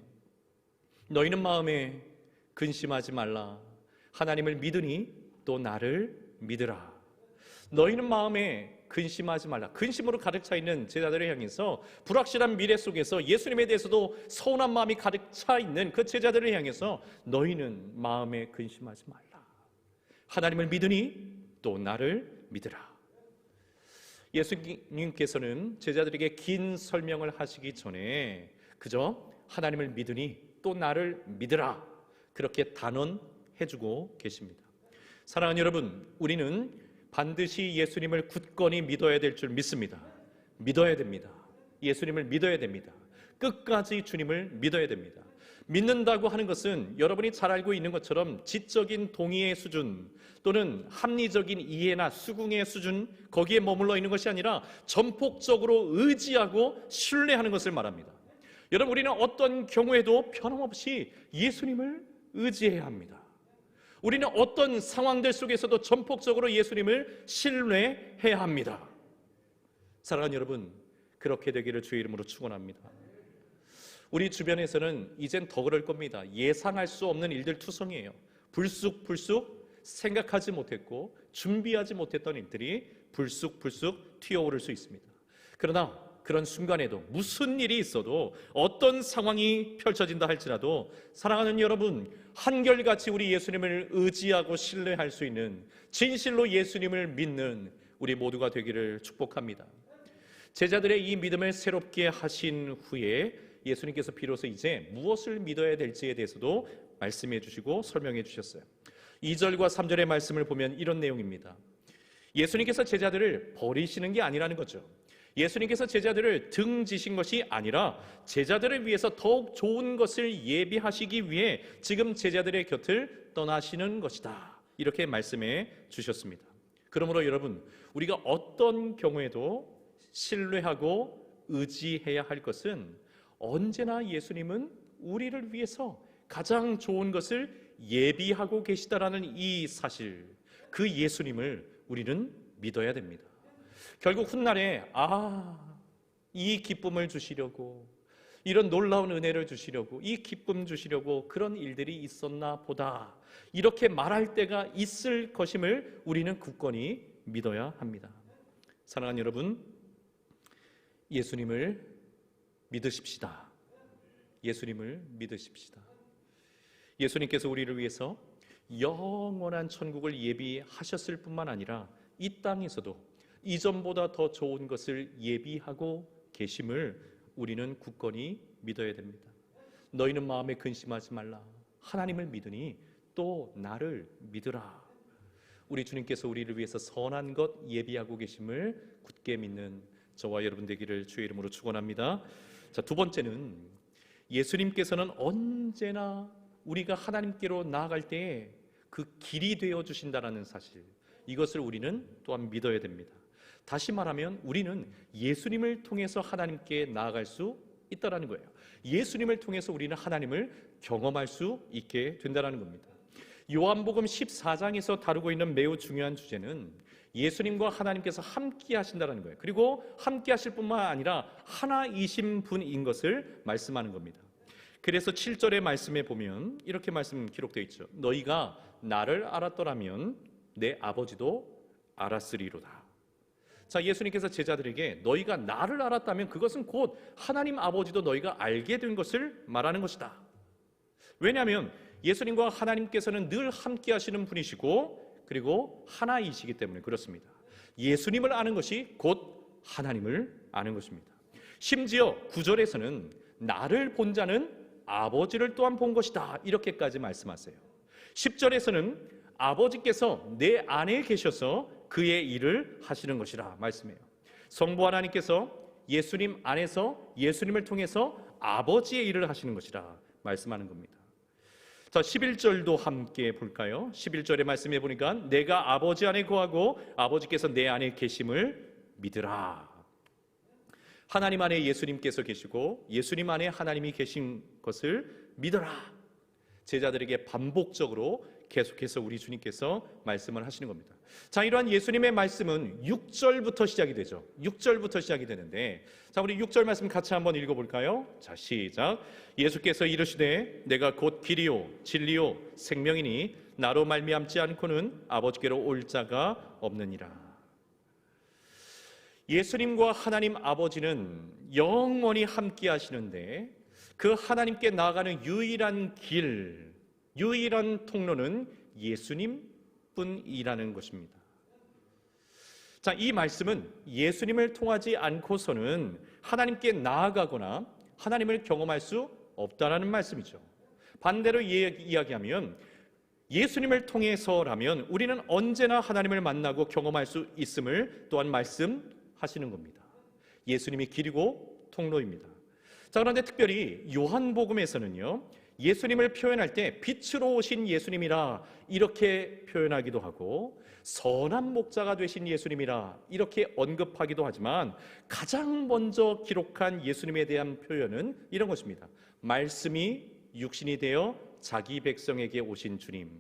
너희는 마음에 근심하지 말라. 하나님을 믿으니 또 나를 믿으라. 너희는 마음에 근심하지 말라. 근심으로 가득 차 있는 제자들을 향해서 불확실한 미래 속에서 예수님에 대해서도 서운한 마음이 가득 차 있는 그 제자들을 향해서 너희는 마음에 근심하지 말라. 하나님을 믿으니 또 나를 믿으라. 예수님께서는 제자들에게 긴 설명을 하시기 전에 그저 하나님을 믿으니 또 나를 믿으라, 그렇게 단언해주고 계십니다. 사랑하는 여러분, 우리는 반드시 예수님을 굳건히 믿어야 될 줄 믿습니다. 믿어야 됩니다. 예수님을 믿어야 됩니다. 끝까지 주님을 믿어야 됩니다. 믿는다고 하는 것은 여러분이 잘 알고 있는 것처럼 지적인 동의의 수준 또는 합리적인 이해나 수긍의 수준, 거기에 머물러 있는 것이 아니라 전폭적으로 의지하고 신뢰하는 것을 말합니다. 여러분, 우리는 어떤 경우에도 변함없이 예수님을 의지해야 합니다. 우리는 어떤 상황들 속에서도 전폭적으로 예수님을 신뢰해야 합니다. 사랑하는 여러분, 그렇게 되기를 주의 이름으로 축원합니다. 우리 주변에서는 이젠 더 그럴 겁니다. 예상할 수 없는 일들 투성이에요. 불쑥불쑥 생각하지 못했고 준비하지 못했던 일들이 불쑥불쑥 튀어오를 수 있습니다. 그러나 그런 순간에도 무슨 일이 있어도 어떤 상황이 펼쳐진다 할지라도 사랑하는 여러분, 한결같이 우리 예수님을 의지하고 신뢰할 수 있는, 진실로 예수님을 믿는 우리 모두가 되기를 축복합니다. 제자들의 이 믿음을 새롭게 하신 후에 예수님께서 비로소 이제 무엇을 믿어야 될지에 대해서도 말씀해 주시고 설명해 주셨어요. 2절과 3절의 말씀을 보면 이런 내용입니다. 예수님께서 제자들을 버리시는 게 아니라는 거죠. 예수님께서 제자들을 등지신 것이 아니라 제자들을 위해서 더욱 좋은 것을 예비하시기 위해 지금 제자들의 곁을 떠나시는 것이다, 이렇게 말씀해 주셨습니다. 그러므로 여러분, 우리가 어떤 경우에도 신뢰하고 의지해야 할 것은 언제나 예수님은 우리를 위해서 가장 좋은 것을 예비하고 계시다라는 이 사실, 그 예수님을 우리는 믿어야 됩니다. 결국 훗날에 이 기쁨을 주시려고, 이런 놀라운 은혜를 주시려고, 이 기쁨 주시려고 그런 일들이 있었나 보다, 이렇게 말할 때가 있을 것임을 우리는 굳건히 믿어야 합니다. 사랑하는 여러분, 예수님을 믿으십시다. 예수님을 믿으십시다. 예수님께서 우리를 위해서 영원한 천국을 예비하셨을 뿐만 아니라 이 땅에서도 이전보다 더 좋은 것을 예비하고 계심을 우리는 굳건히 믿어야 됩니다. 너희는 마음에 근심하지 말라. 하나님을 믿으니 또 나를 믿으라. 우리 주님께서 우리를 위해서 선한 것 예비하고 계심을 굳게 믿는 저와 여러분 되기를 주의 이름으로 축원합니다. 자, 두 번째는 예수님께서는 언제나 우리가 하나님께로 나아갈 때에 그 길이 되어 주신다라는 사실, 이것을 우리는 또한 믿어야 됩니다. 다시 말하면 우리는 예수님을 통해서 하나님께 나아갈 수 있다라는 거예요. 예수님을 통해서 우리는 하나님을 경험할 수 있게 된다라는 겁니다. 요한복음 14장에서 다루고 있는 매우 중요한 주제는 예수님과 하나님께서 함께 하신다는 거예요. 그리고 함께 하실 뿐만 아니라 하나이신 분인 것을 말씀하는 겁니다. 그래서 7절의 말씀에 보면 이렇게 말씀 기록되어 있죠. 너희가 나를 알았더라면 내 아버지도 알았으리로다. 자, 예수님께서 제자들에게 너희가 나를 알았다면 그것은 곧 하나님 아버지도 너희가 알게 된 것을 말하는 것이다. 왜냐하면 예수님과 하나님께서는 늘 함께 하시는 분이시고 그리고 하나이시기 때문에 그렇습니다. 예수님을 아는 것이 곧 하나님을 아는 것입니다. 심지어 9절에서는 나를 본 자는 아버지를 또한 본 것이다, 이렇게까지 말씀하세요. 10절에서는 아버지께서 내 안에 계셔서 그의 일을 하시는 것이라 말씀해요. 성부 하나님께서 예수님 안에서 예수님을 통해서 아버지의 일을 하시는 것이라 말씀하는 겁니다. 자, 11절도 함께 볼까요? 11절의 말씀해 보니까 내가 아버지 안에 거하고 아버지께서 내 안에 계심을 믿으라. 하나님 안에 예수님께서 계시고 예수님 안에 하나님이 계신 것을 믿어라. 제자들에게 반복적으로 계속해서 우리 주님께서 말씀을 하시는 겁니다. 자, 이러한 예수님의 말씀은 6절부터 시작이 되죠. 6절부터 시작이 되는데, 자, 우리 6절 말씀 같이 한번 읽어볼까요? 자, 시작. 예수께서 이르시되 내가 곧 길이요 진리요 생명이니 나로 말미암지 않고는 아버지께로 올 자가 없느니라. 예수님과 하나님 아버지는 영원히 함께 하시는데 그 하나님께 나아가는 유일한 길, 유일한 통로는 예수님뿐이라는 것입니다. 자, 이 말씀은 예수님을 통하지 않고서는 하나님께 나아가거나 하나님을 경험할 수 없다라는 말씀이죠. 반대로 이야기하면 예수님을 통해서라면 우리는 언제나 하나님을 만나고 경험할 수 있음을 또한 말씀하시는 겁니다. 예수님이 길이고 통로입니다. 자, 그런데 특별히 요한복음에서는요, 예수님을 표현할 때 빛으로 오신 예수님이라 이렇게 표현하기도 하고 선한 목자가 되신 예수님이라 이렇게 언급하기도 하지만 가장 먼저 기록한 예수님에 대한 표현은 이런 것입니다. 말씀이 육신이 되어 자기 백성에게 오신 주님,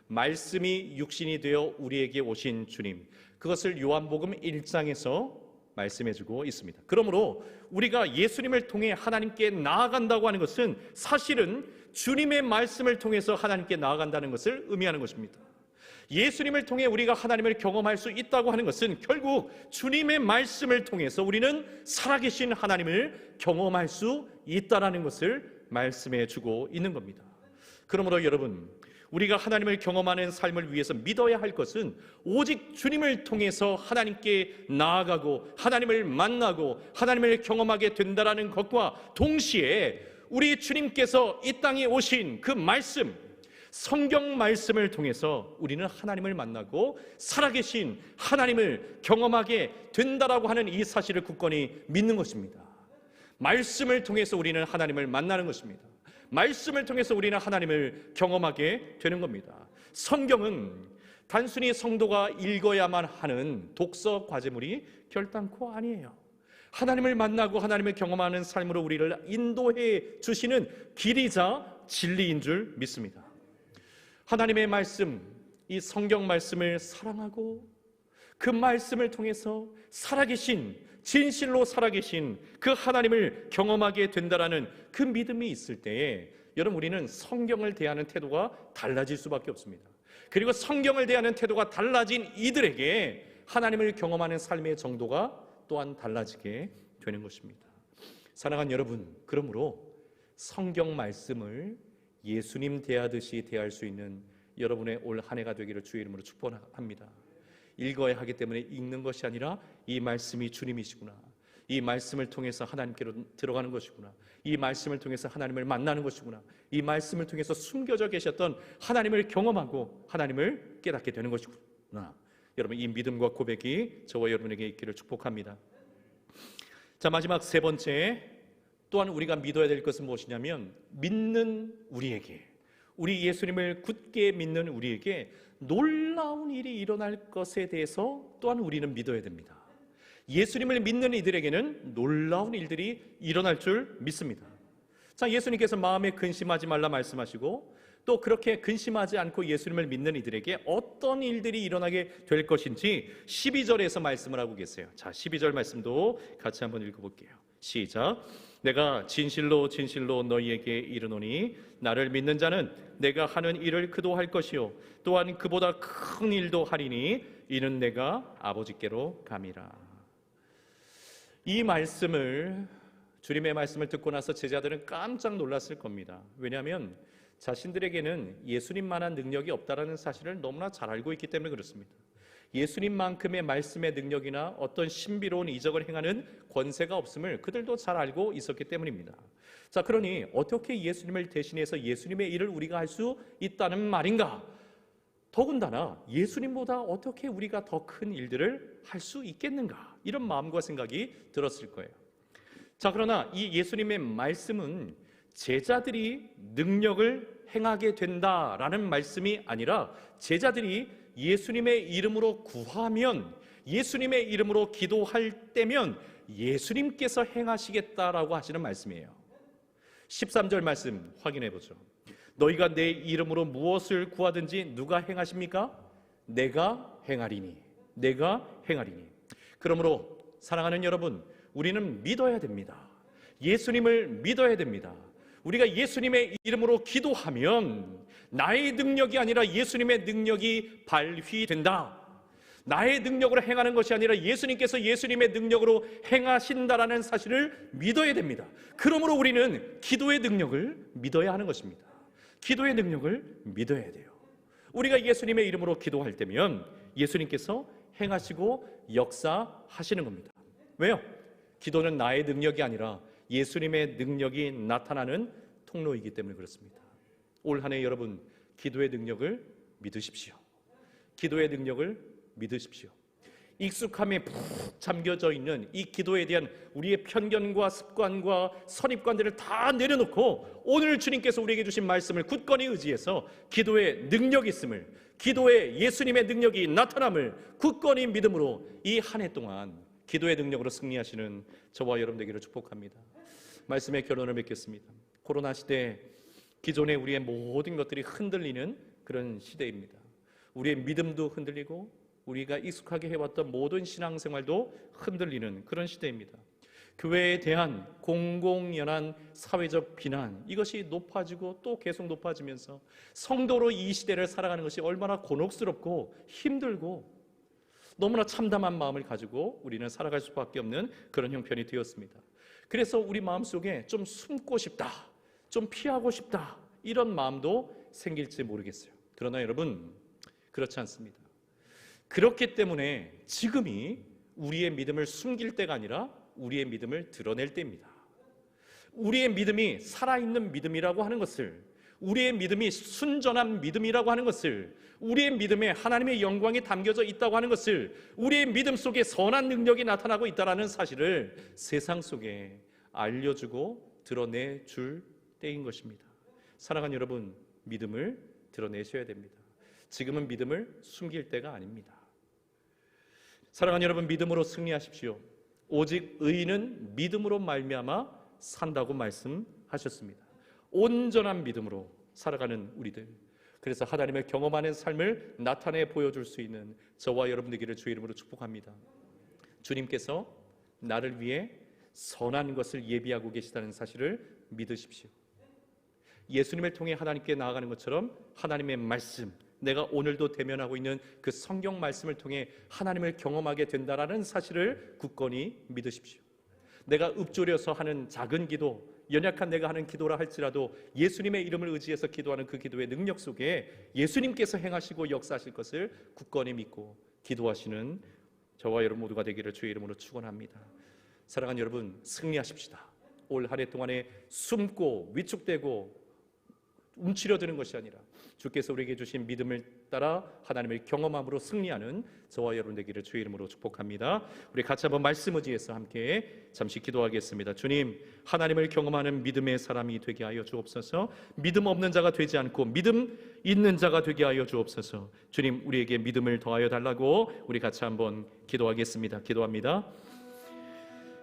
말씀이 육신이 되어 우리에게 오신 주님, 그것을 요한복음 1장에서 말씀해주고 있습니다. 그러므로 우리가 예수님을 통해 하나님께 나아간다고 하는 것은 사실은 주님의 말씀을 통해서 하나님께 나아간다는 것을 의미하는 것입니다. 예수님을 통해 우리가 하나님을 경험할 수 있다고 하는 것은 결국 주님의 말씀을 통해서 우리는 살아계신 하나님을 경험할 수 있다는 것을 말씀해주고 있는 겁니다. 그러므로 여러분, 우리가 하나님을 경험하는 삶을 위해서 믿어야 할 것은 오직 주님을 통해서 하나님께 나아가고 하나님을 만나고 하나님을 경험하게 된다는 것과 동시에 우리 주님께서 이 땅에 오신 그 말씀, 성경 말씀을 통해서 우리는 하나님을 만나고 살아계신 하나님을 경험하게 된다라고 하는 이 사실을 굳건히 믿는 것입니다. 말씀을 통해서 우리는 하나님을 만나는 것입니다. 말씀을 통해서 우리는 하나님을 경험하게 되는 겁니다. 성경은 단순히 성도가 읽어야만 하는 독서 과제물이 결단코 아니에요. 하나님을 만나고 하나님을 경험하는 삶으로 우리를 인도해 주시는 길이자 진리인 줄 믿습니다. 하나님의 말씀, 이 성경 말씀을 사랑하고 그 말씀을 통해서 살아계신, 진실로 살아계신 그 하나님을 경험하게 된다라는 그 믿음이 있을 때에 여러분, 우리는 성경을 대하는 태도가 달라질 수밖에 없습니다. 그리고 성경을 대하는 태도가 달라진 이들에게 하나님을 경험하는 삶의 정도가 또한 달라지게 되는 것입니다. 사랑하는 여러분, 그러므로 성경 말씀을 예수님 대하듯이 대할 수 있는 여러분의 올 한 해가 되기를 주의 이름으로 축복합니다. 읽어야 하기 때문에 읽는 것이 아니라 이 말씀이 주님이시구나, 이 말씀을 통해서 하나님께로 들어가는 것이구나, 이 말씀을 통해서 하나님을 만나는 것이구나, 이 말씀을 통해서 숨겨져 계셨던 하나님을 경험하고 하나님을 깨닫게 되는 것이구나. 여러분, 이 믿음과 고백이 저와 여러분에게 있기를 축복합니다. 자, 마지막 세 번째, 또한 우리가 믿어야 될 것은 무엇이냐면 믿는 우리에게, 우리 예수님을 굳게 믿는 우리에게 놀라운 일이 일어날 것에 대해서 또한 우리는 믿어야 됩니다. 예수님을 믿는 이들에게는 놀라운 일들이 일어날 줄 믿습니다. 자, 예수님께서 마음에 근심하지 말라 말씀하시고 또 그렇게 근심하지 않고 예수님을 믿는 이들에게 어떤 일들이 일어나게 될 것인지 12절에서 말씀을 하고 계세요. 자, 12절 말씀도 같이 한번 읽어볼게요. 시작. 내가 진실로 진실로 너희에게 이르노니 나를 믿는 자는 내가 하는 일을 그도 할 것이요 또한 그보다 큰 일도 하리니 이는 내가 아버지께로 감이라. 이 말씀을, 주님의 말씀을 듣고 나서 제자들은 깜짝 놀랐을 겁니다. 왜냐하면 자신들에게는 예수님만한 능력이 없다라는 사실을 너무나 잘 알고 있기 때문에 그렇습니다. 예수님만큼의 말씀의 능력이나 어떤 신비로운 이적을 행하는 권세가 없음을 그들도 잘 알고 있었기 때문입니다. 자, 그러니 어떻게 예수님을 대신해서 예수님의 일을 우리가 할 수 있다는 말인가? 더군다나 예수님보다 어떻게 우리가 더 큰 일들을 할 수 있겠는가? 이런 마음과 생각이 들었을 거예요. 자, 그러나 이 예수님의 말씀은 제자들이 능력을 행하게 된다라는 말씀이 아니라 제자들이 예수님의 이름으로 구하면, 예수님의 이름으로 기도할 때면 예수님께서 행하시겠다라고 하시는 말씀이에요. 13절 말씀 확인해 보죠. 너희가 내 이름으로 무엇을 구하든지 누가 행하십니까? 내가 행하리니. 내가 행하리니. 그러므로 사랑하는 여러분, 우리는 믿어야 됩니다. 예수님을 믿어야 됩니다. 우리가 예수님의 이름으로 기도하면 나의 능력이 아니라 예수님의 능력이 발휘된다. 나의 능력으로 행하는 것이 아니라 예수님께서 예수님의 능력으로 행하신다라는 사실을 믿어야 됩니다. 그러므로 우리는 기도의 능력을 믿어야 하는 것입니다. 기도의 능력을 믿어야 돼요. 우리가 예수님의 이름으로 기도할 때면 예수님께서 행하시고 역사하시는 겁니다. 왜요? 기도는 나의 능력이 아니라 예수님의 능력이 나타나는 통로이기 때문에 그렇습니다. 올 한 해 여러분, 기도의 능력을 믿으십시오. 기도의 능력을 믿으십시오. 익숙함에 푹 잠겨져 있는 이 기도에 대한 우리의 편견과 습관과 선입관들을 다 내려놓고 오늘 주님께서 우리에게 주신 말씀을 굳건히 의지해서 기도의 능력이 있음을, 기도에 예수님의 능력이 나타남을 굳건히 믿음으로 이 한 해 동안 기도의 능력으로 승리하시는 저와 여러분 되기를 축복합니다. 말씀의 결론을 맺겠습니다. 코로나 시대, 기존의 우리의 모든 것들이 흔들리는 그런 시대입니다. 우리의 믿음도 흔들리고 우리가 익숙하게 해왔던 모든 신앙생활도 흔들리는 그런 시대입니다. 교회에 대한 공공연한 사회적 비난, 이것이 높아지고 또 계속 높아지면서 성도로 이 시대를 살아가는 것이 얼마나 곤혹스럽고 힘들고 너무나 참담한 마음을 가지고 우리는 살아갈 수밖에 없는 그런 형편이 되었습니다. 그래서 우리 마음속에 좀 숨고 싶다, 좀 피하고 싶다, 이런 마음도 생길지 모르겠어요. 그러나 여러분, 그렇지 않습니다. 그렇기 때문에 지금이 우리의 믿음을 숨길 때가 아니라 우리의 믿음을 드러낼 때입니다. 우리의 믿음이 살아있는 믿음이라고 하는 것을, 우리의 믿음이 순전한 믿음이라고 하는 것을, 우리의 믿음에 하나님의 영광이 담겨져 있다고 하는 것을, 우리의 믿음 속에 선한 능력이 나타나고 있다는 사실을 세상 속에 알려주고 드러내줄 때인 것입니다. 사랑하는 여러분, 믿음을 드러내셔야 됩니다. 지금은 믿음을 숨길 때가 아닙니다. 사랑하는 여러분, 믿음으로 승리하십시오. 오직 의인은 믿음으로 말미암아 산다고 말씀하셨습니다. 온전한 믿음으로 살아가는 우리들, 그래서 하나님을 경험하는 삶을 나타내 보여줄 수 있는 저와 여러분 되기를 주의 이름으로 축복합니다. 주님께서 나를 위해 선한 것을 예비하고 계시다는 사실을 믿으십시오. 예수님을 통해 하나님께 나아가는 것처럼 하나님의 말씀, 내가 오늘도 대면하고 있는 그 성경 말씀을 통해 하나님을 경험하게 된다라는 사실을 굳건히 믿으십시오. 내가 읊조려서 하는 작은 기도, 연약한 내가 하는 기도라 할지라도 예수님의 이름을 의지해서 기도하는 그 기도의 능력 속에 예수님께서 행하시고 역사하실 것을 굳건히 믿고 기도하시는 저와 여러분 모두가 되기를 주의 이름으로 축원합니다. 사랑하는 여러분, 승리하십시다. 올 한 해 동안에 숨고 위축되고 움츠려드는 것이 아니라 주께서 우리에게 주신 믿음을 따라 하나님을 경험함으로 승리하는 저와 여러분 되기를 주의 이름으로 축복합니다. 우리 같이 한번 말씀 의지해서 함께 잠시 기도하겠습니다. 주님, 하나님을 경험하는 믿음의 사람이 되게 하여 주옵소서. 믿음 없는 자가 되지 않고 믿음 있는 자가 되게 하여 주옵소서. 주님, 우리에게 믿음을 더하여 달라고 우리 같이 한번 기도하겠습니다. 기도합니다.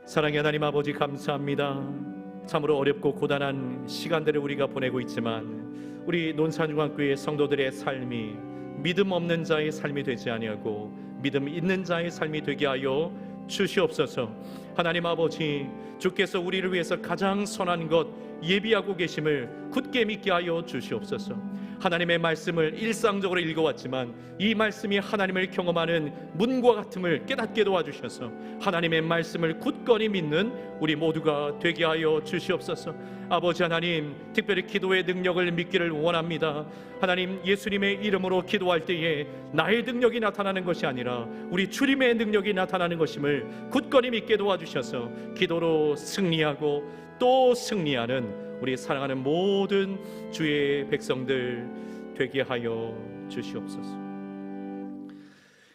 사랑의 하나님 아버지, 감사합니다. 참으로 어렵고 고단한 시간들을 우리가 보내고 있지만 우리 논산중앙교회 성도들의 삶이 믿음 없는 자의 삶이 되지 아니하고 믿음 있는 자의 삶이 되게 하여 주시옵소서. 하나님 아버지, 주께서 우리를 위해서 가장 선한 것 예비하고 계심을 굳게 믿게 하여 주시옵소서. 하나님의 말씀을 일상적으로 읽어왔지만 이 말씀이 하나님을 경험하는 문과 같음을 깨닫게 도와주셔서 하나님의 말씀을 굳건히 믿는 우리 모두가 되게 하여 주시옵소서. 아버지 하나님, 특별히 기도의 능력을 믿기를 원합니다. 하나님, 예수님의 이름으로 기도할 때에 나의 능력이 나타나는 것이 아니라 우리 주님의 능력이 나타나는 것임을 굳건히 믿게 도와주셔서 기도로 승리하고 또 승리하는 우리 사랑하는 모든 주의 백성들 되게 하여 주시옵소서.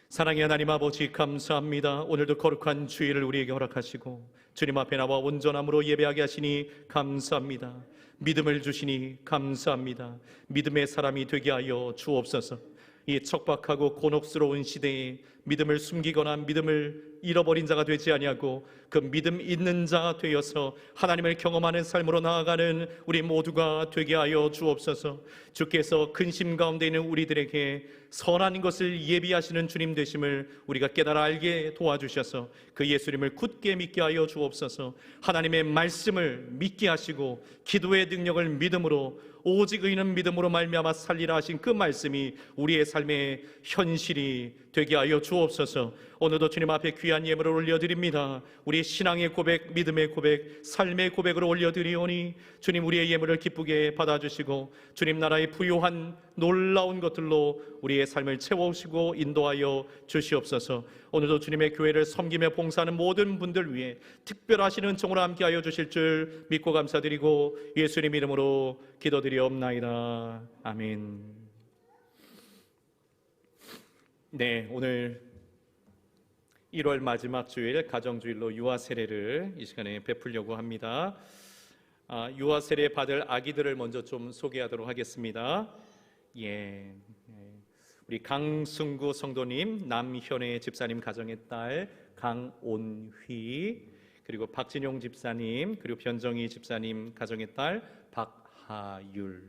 사랑의 하나님 아버지, 감사합니다. 오늘도 거룩한 주일을 우리에게 허락하시고 주님 앞에 나와 온전함으로 예배하게 하시니 감사합니다. 믿음을 주시니 감사합니다. 믿음의 사람이 되게 하여 주옵소서. 이 척박하고 곤혹스러운 시대에 믿음을 숨기거나 믿음을 잃어버린 자가 되지 아니하고 그 믿음 있는 자 되어서 하나님을 경험하는 삶으로 나아가는 우리 모두가 되게 하여 주옵소서. 주께서 근심 가운데 있는 우리들에게 선한 것을 예비하시는 주님 되심을 우리가 깨달아 알게 도와주셔서 그 예수님을 굳게 믿게 하여 주옵소서. 하나님의 말씀을 믿게 하시고 기도의 능력을 믿음으로, 오직 의인은 믿음으로 말미암아 살리라 하신 그 말씀이 우리의 삶의 현실이 되게 하여 주옵소서. 오늘도 주님 앞에 귀한 예물을 올려드립니다. 우리 신앙의 고백, 믿음의 고백, 삶의 고백으로 올려드리오니 주님, 우리의 예물을 기쁘게 받아주시고 주님 나라의 부요한 놀라운 것들로 우리의 삶을 채워오시고 인도하여 주시옵소서. 오늘도 주님의 교회를 섬기며 봉사하는 모든 분들 위해 특별하신 은총으로 함께하여 주실 줄 믿고 감사드리고 예수님 이름으로 기도드리옵나이다. 아멘. 네, 오늘 1월 마지막 주일 가정주일로 유아 세례를 이 시간에 베풀려고 합니다. 유아 세례 받을 아기들을 먼저 좀 소개하도록 하겠습니다. 우리 강승구 성도님, 남현애 집사님 가정의 딸 강온휘, 그리고 박진용 집사님, 그리고 변정희 집사님 가정의 딸 박하율,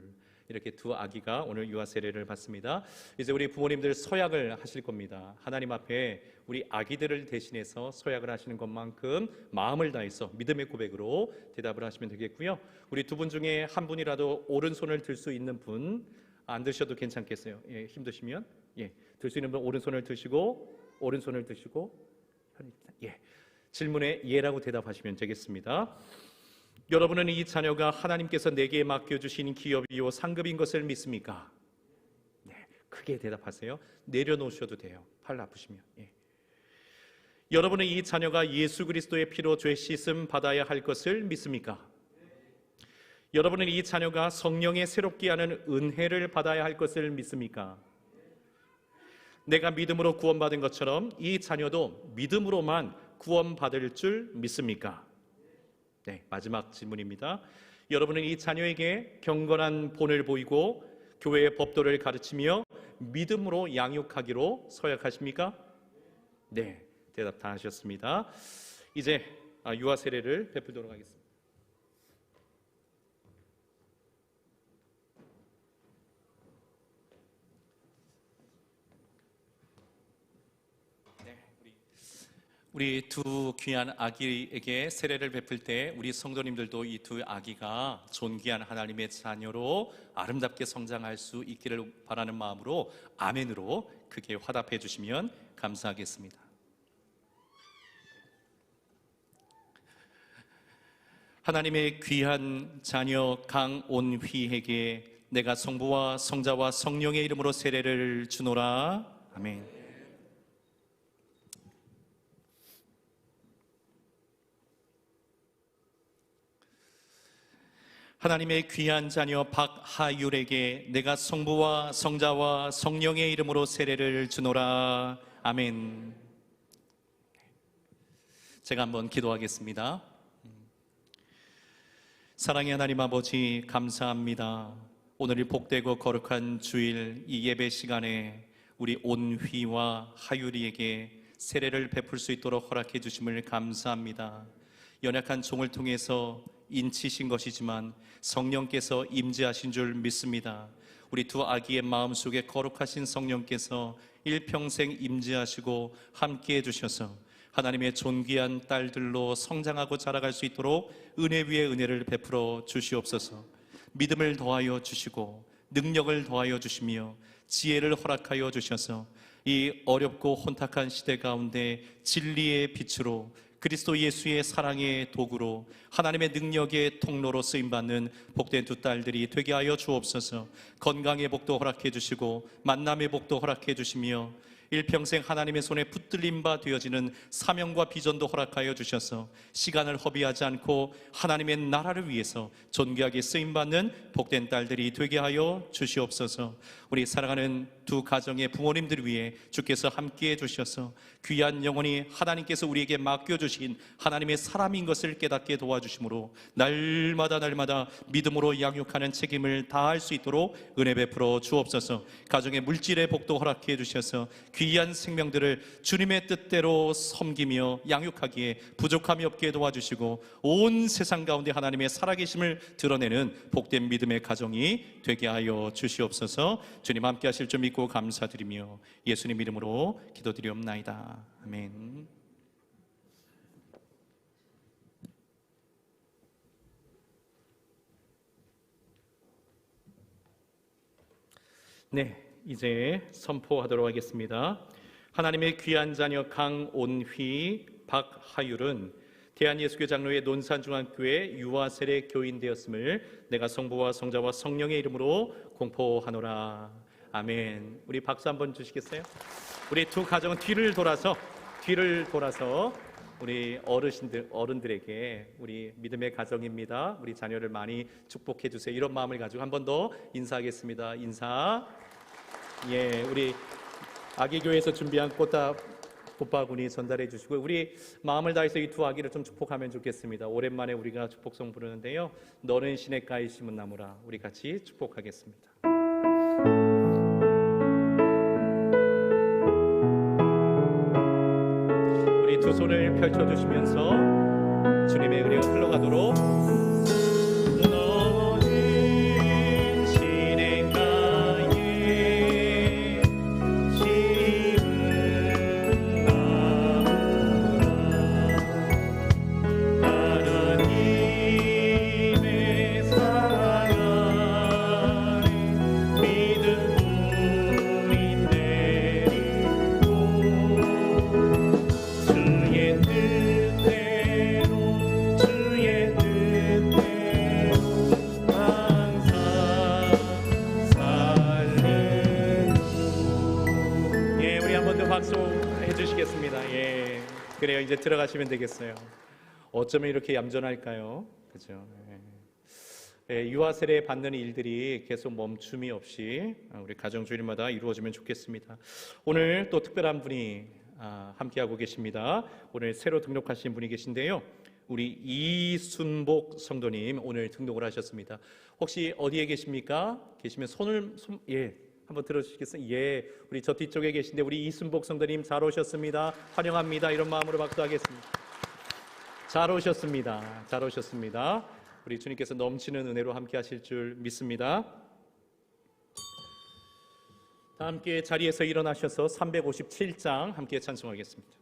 이렇게 두 아기가 오늘 유아 세례를 받습니다. 이제 우리 부모님들 서약을 하실 겁니다. 하나님 앞에 우리 아기들을 대신해서 서약을 하시는 것만큼 마음을 다해서 믿음의 고백으로 대답을 하시면 되겠고요. 우리 두 분 중에 한 분이라도 오른손을 들 수 있는 분, 안 드셔도 괜찮겠어요. 힘드시면 들 수 있는 분 오른손을 드시고 질문에 예라고 대답하시면 되겠습니다. 여러분은 이 자녀가 하나님께서 내게 맡겨주신 기업이요 상급인 것을 믿습니까? 크게 대답하세요. 내려놓으셔도 돼요. 팔 아프시면. 여러분은 이 자녀가 예수 그리스도의 피로 죄 씻음 받아야 할 것을 믿습니까? 여러분은 이 자녀가 성령의 새롭게 하는 은혜를 받아야 할 것을 믿습니까? 내가 믿음으로 구원받은 것처럼 이 자녀도 믿음으로만 구원받을 줄 믿습니까? 마지막 질문입니다. 여러분은 이 자녀에게 경건한 본을 보이고 교회의 법도를 가르치며 믿음으로 양육하기로 서약하십니까? 대답 다 하셨습니다. 이제 유아 세례를 베풀도록 하겠습니다. 우리 두 귀한 아기에게 세례를 베풀 때 우리 성도님들도 이 두 아기가 존귀한 하나님의 자녀로 아름답게 성장할 수 있기를 바라는 마음으로 아멘으로 크게 화답해 주시면 감사하겠습니다. 하나님의 귀한 자녀 강온휘에게 내가 성부와 성자와 성령의 이름으로 세례를 주노라. 아멘. 하나님의 귀한 자녀 박하율에게 내가 성부와 성자와 성령의 이름으로 세례를 주노라. 아멘. 제가 한번 기도하겠습니다. 사랑의 하나님 아버지, 감사합니다. 오늘 이 복되고 거룩한 주일 이 예배 시간에 우리 온휘와 하율이에게 세례를 베풀 수 있도록 허락해 주심을 감사합니다. 연약한 종을 통해서 인치신 것이지만 성령께서 임재하신 줄 믿습니다. 우리 두 아기의 마음속에 거룩하신 성령께서 일평생 임재하시고 함께해 주셔서 하나님의 존귀한 딸들로 성장하고 자라갈 수 있도록 은혜 위에 은혜를 베풀어 주시옵소서. 믿음을 더하여 주시고 능력을 더하여 주시며 지혜를 허락하여 주셔서 이 어렵고 혼탁한 시대 가운데 진리의 빛으로 그리스도 예수의 사랑의 도구로 하나님의 능력의 통로로 쓰임받는 복된 두 딸들이 되게 하여 주옵소서. 건강의 복도 허락해 주시고 만남의 복도 허락해 주시며 일평생 하나님의 손에 붙들림 바 되어지는 사명과 비전도 허락하여 주셔서 시간을 허비하지 않고 하나님의 나라를 위해서 존귀하게 쓰임받는 복된 딸들이 되게 하여 주시옵소서. 우리 사랑하는 두 가정의 부모님들 위해 주께서 함께해 주셔서 귀한 영혼이 하나님께서 우리에게 맡겨주신 하나님의 사람인 것을 깨닫게 도와주심으로 날마다 믿음으로 양육하는 책임을 다할 수 있도록 은혜 베풀어 주옵소서. 가정의 물질의 복도 허락해 주셔서 귀한 생명들을 주님의 뜻대로 섬기며 양육하기에 부족함이 없게 도와주시고 온 세상 가운데 하나님의 살아계심을 드러내는 복된 믿음의 가정이 되게 하여 주시옵소서. 주님 함께 하실 줄 믿고 감사드리며 예수님 이름으로 기도드리옵나이다. 아멘. 네, 이제 선포하도록 하겠습니다. 하나님의 귀한 자녀 강온휘, 박하율은 대한예수교 장로회 논산중앙교회 유아세례 교인 되었음을 내가 성부와 성자와 성령의 이름으로 공포하노라. 아멘. 우리 박수 한번 주시겠어요? 우리 두 가정은 뒤를 돌아서 우리 어른들에게 우리 믿음의 가정입니다. 우리 자녀를 많이 축복해 주세요. 이런 마음을 가지고 한 번 더 인사하겠습니다. 인사. 예, 우리 아기 교회에서 준비한 꽃바구니 전달해 주시고 우리 마음을 다해서 이 두 아기를 좀 축복하면 좋겠습니다. 오랜만에 우리가 축복성 부르는데요. 너는 시냇가에 심은 나무라. 우리 같이 축복하겠습니다. 우리 두 손을 펼쳐주시면서 주님의 은혜가 흘러가도록. 그래요. 이제 들어가시면 되겠어요. 어쩌면 이렇게 얌전할까요? 그죠? 유아세례 받는 일들이 계속 멈춤이 없이 우리 가정주일마다 이루어지면 좋겠습니다. 오늘 또 특별한 분이 함께하고 계십니다. 오늘 새로 등록하신 분이 계신데요. 우리 이순복 성도님 오늘 등록을 하셨습니다. 혹시 어디에 계십니까? 계시면 예. 한번 들어주시겠어요? 예, 우리 저 뒤쪽에 계신데 우리 이순복 성도님 잘 오셨습니다. 환영합니다. 이런 마음으로 박수하겠습니다. 잘 오셨습니다. 잘 오셨습니다. 우리 주님께서 넘치는 은혜로 함께 하실 줄 믿습니다. 다 함께 자리에서 일어나셔서 357장 함께 찬송하겠습니다.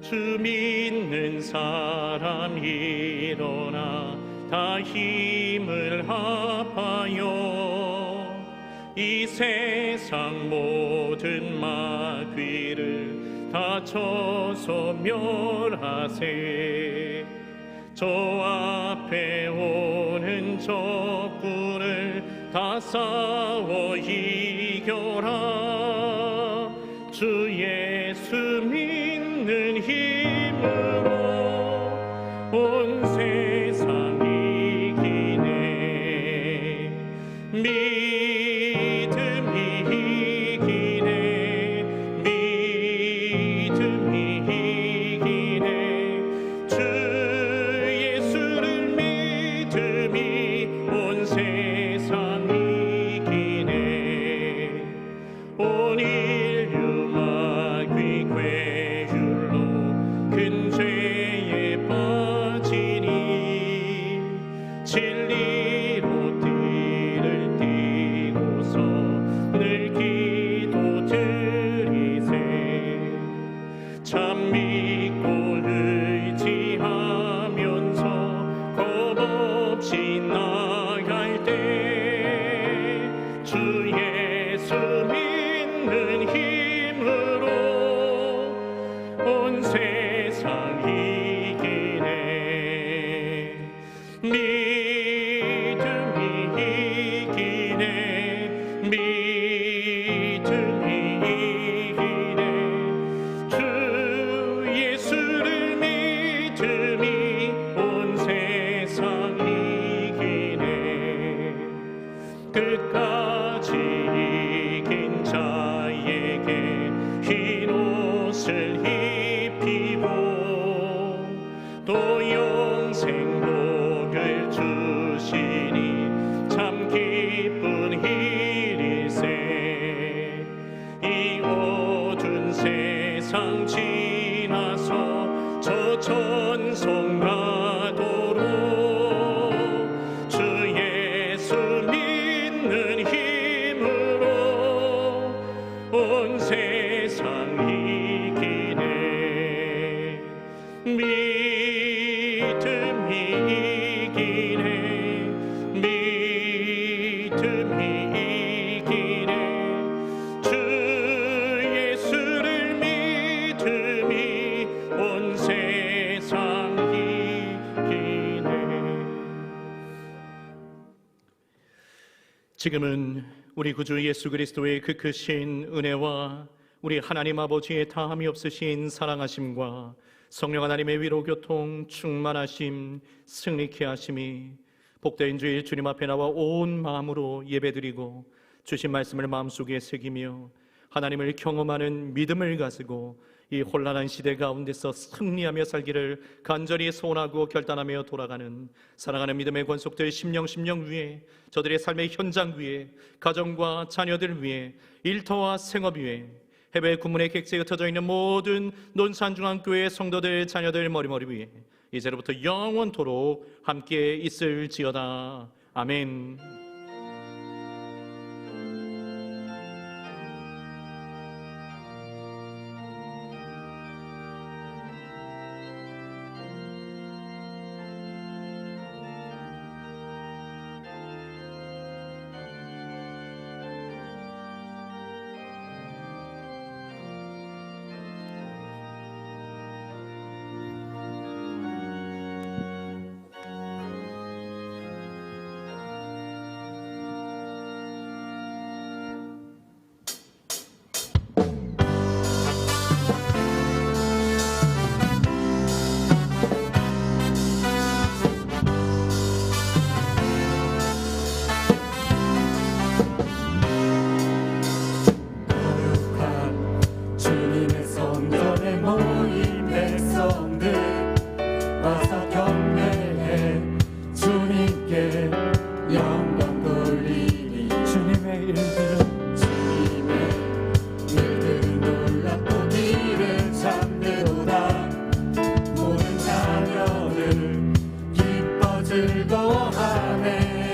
주 믿는 사람 일어나 다 힘을 합하여 이 세상 모든 마귀를 다 쳐서 멸하세. 저 앞에 오는 적군을 다 싸워 이겨라. 주 예수 믿는 힘으로 온 세상 이기네. 믿음이 이기네. 믿음이 이기네. 주 예수를 믿음이 온 세상 이기네. 온 인류 마귀 궤율로 큰 죄에 빠지니 믿음이 이기네 믿음이 이기네 주 예수를 믿음이 온 세상 이기네. 지금은 우리 구주 예수 그리스도의 그 크신 은혜와 우리 하나님 아버지의 다함이 없으신 사랑하심과 성령 하나님의 위로 교통 충만하심 승리케 하심이 복된 주일 주님 앞에 나와 온 마음으로 예배드리고 주신 말씀을 마음속에 새기며 하나님을 경험하는 믿음을 가지고 이 혼란한 시대 가운데서 승리하며 살기를 간절히 소원하고 결단하며 돌아가는 사랑하는 믿음의 권속들 심령 위에 저들의 삶의 현장 위에 가정과 자녀들 위에 일터와 생업 위에 해외 군문의 객지에 흩어져 있는 모든 논산중앙교회 성도들 자녀들 머리머리 위에 이제로부터 영원토록 함께 있을지어다. 아멘.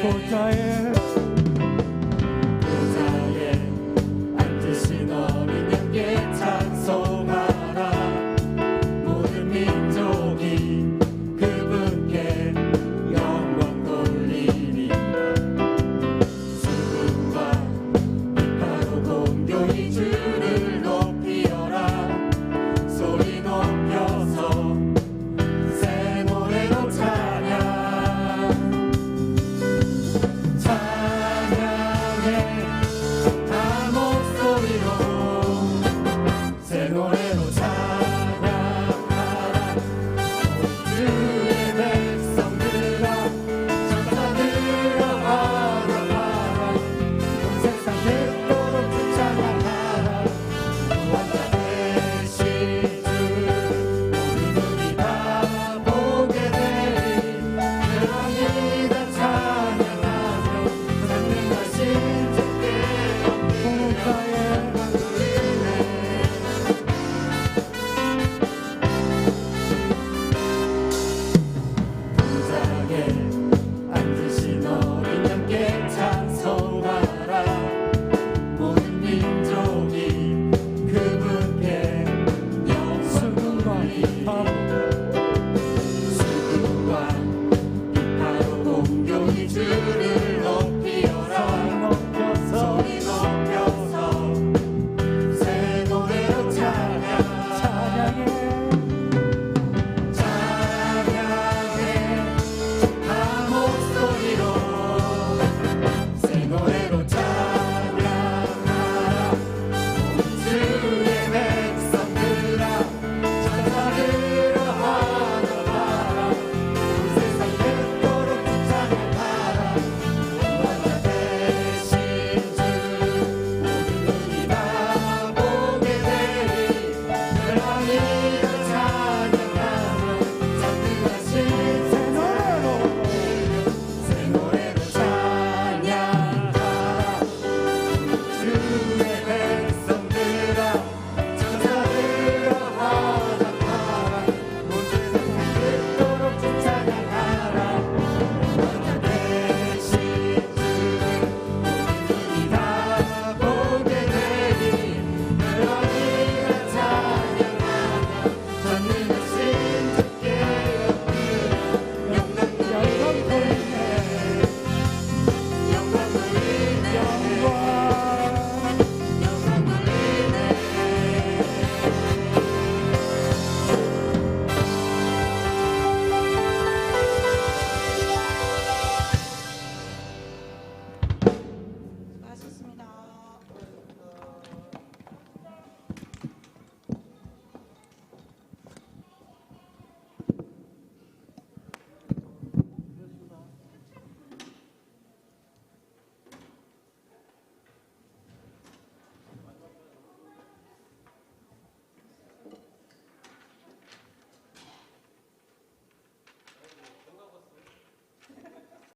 부자의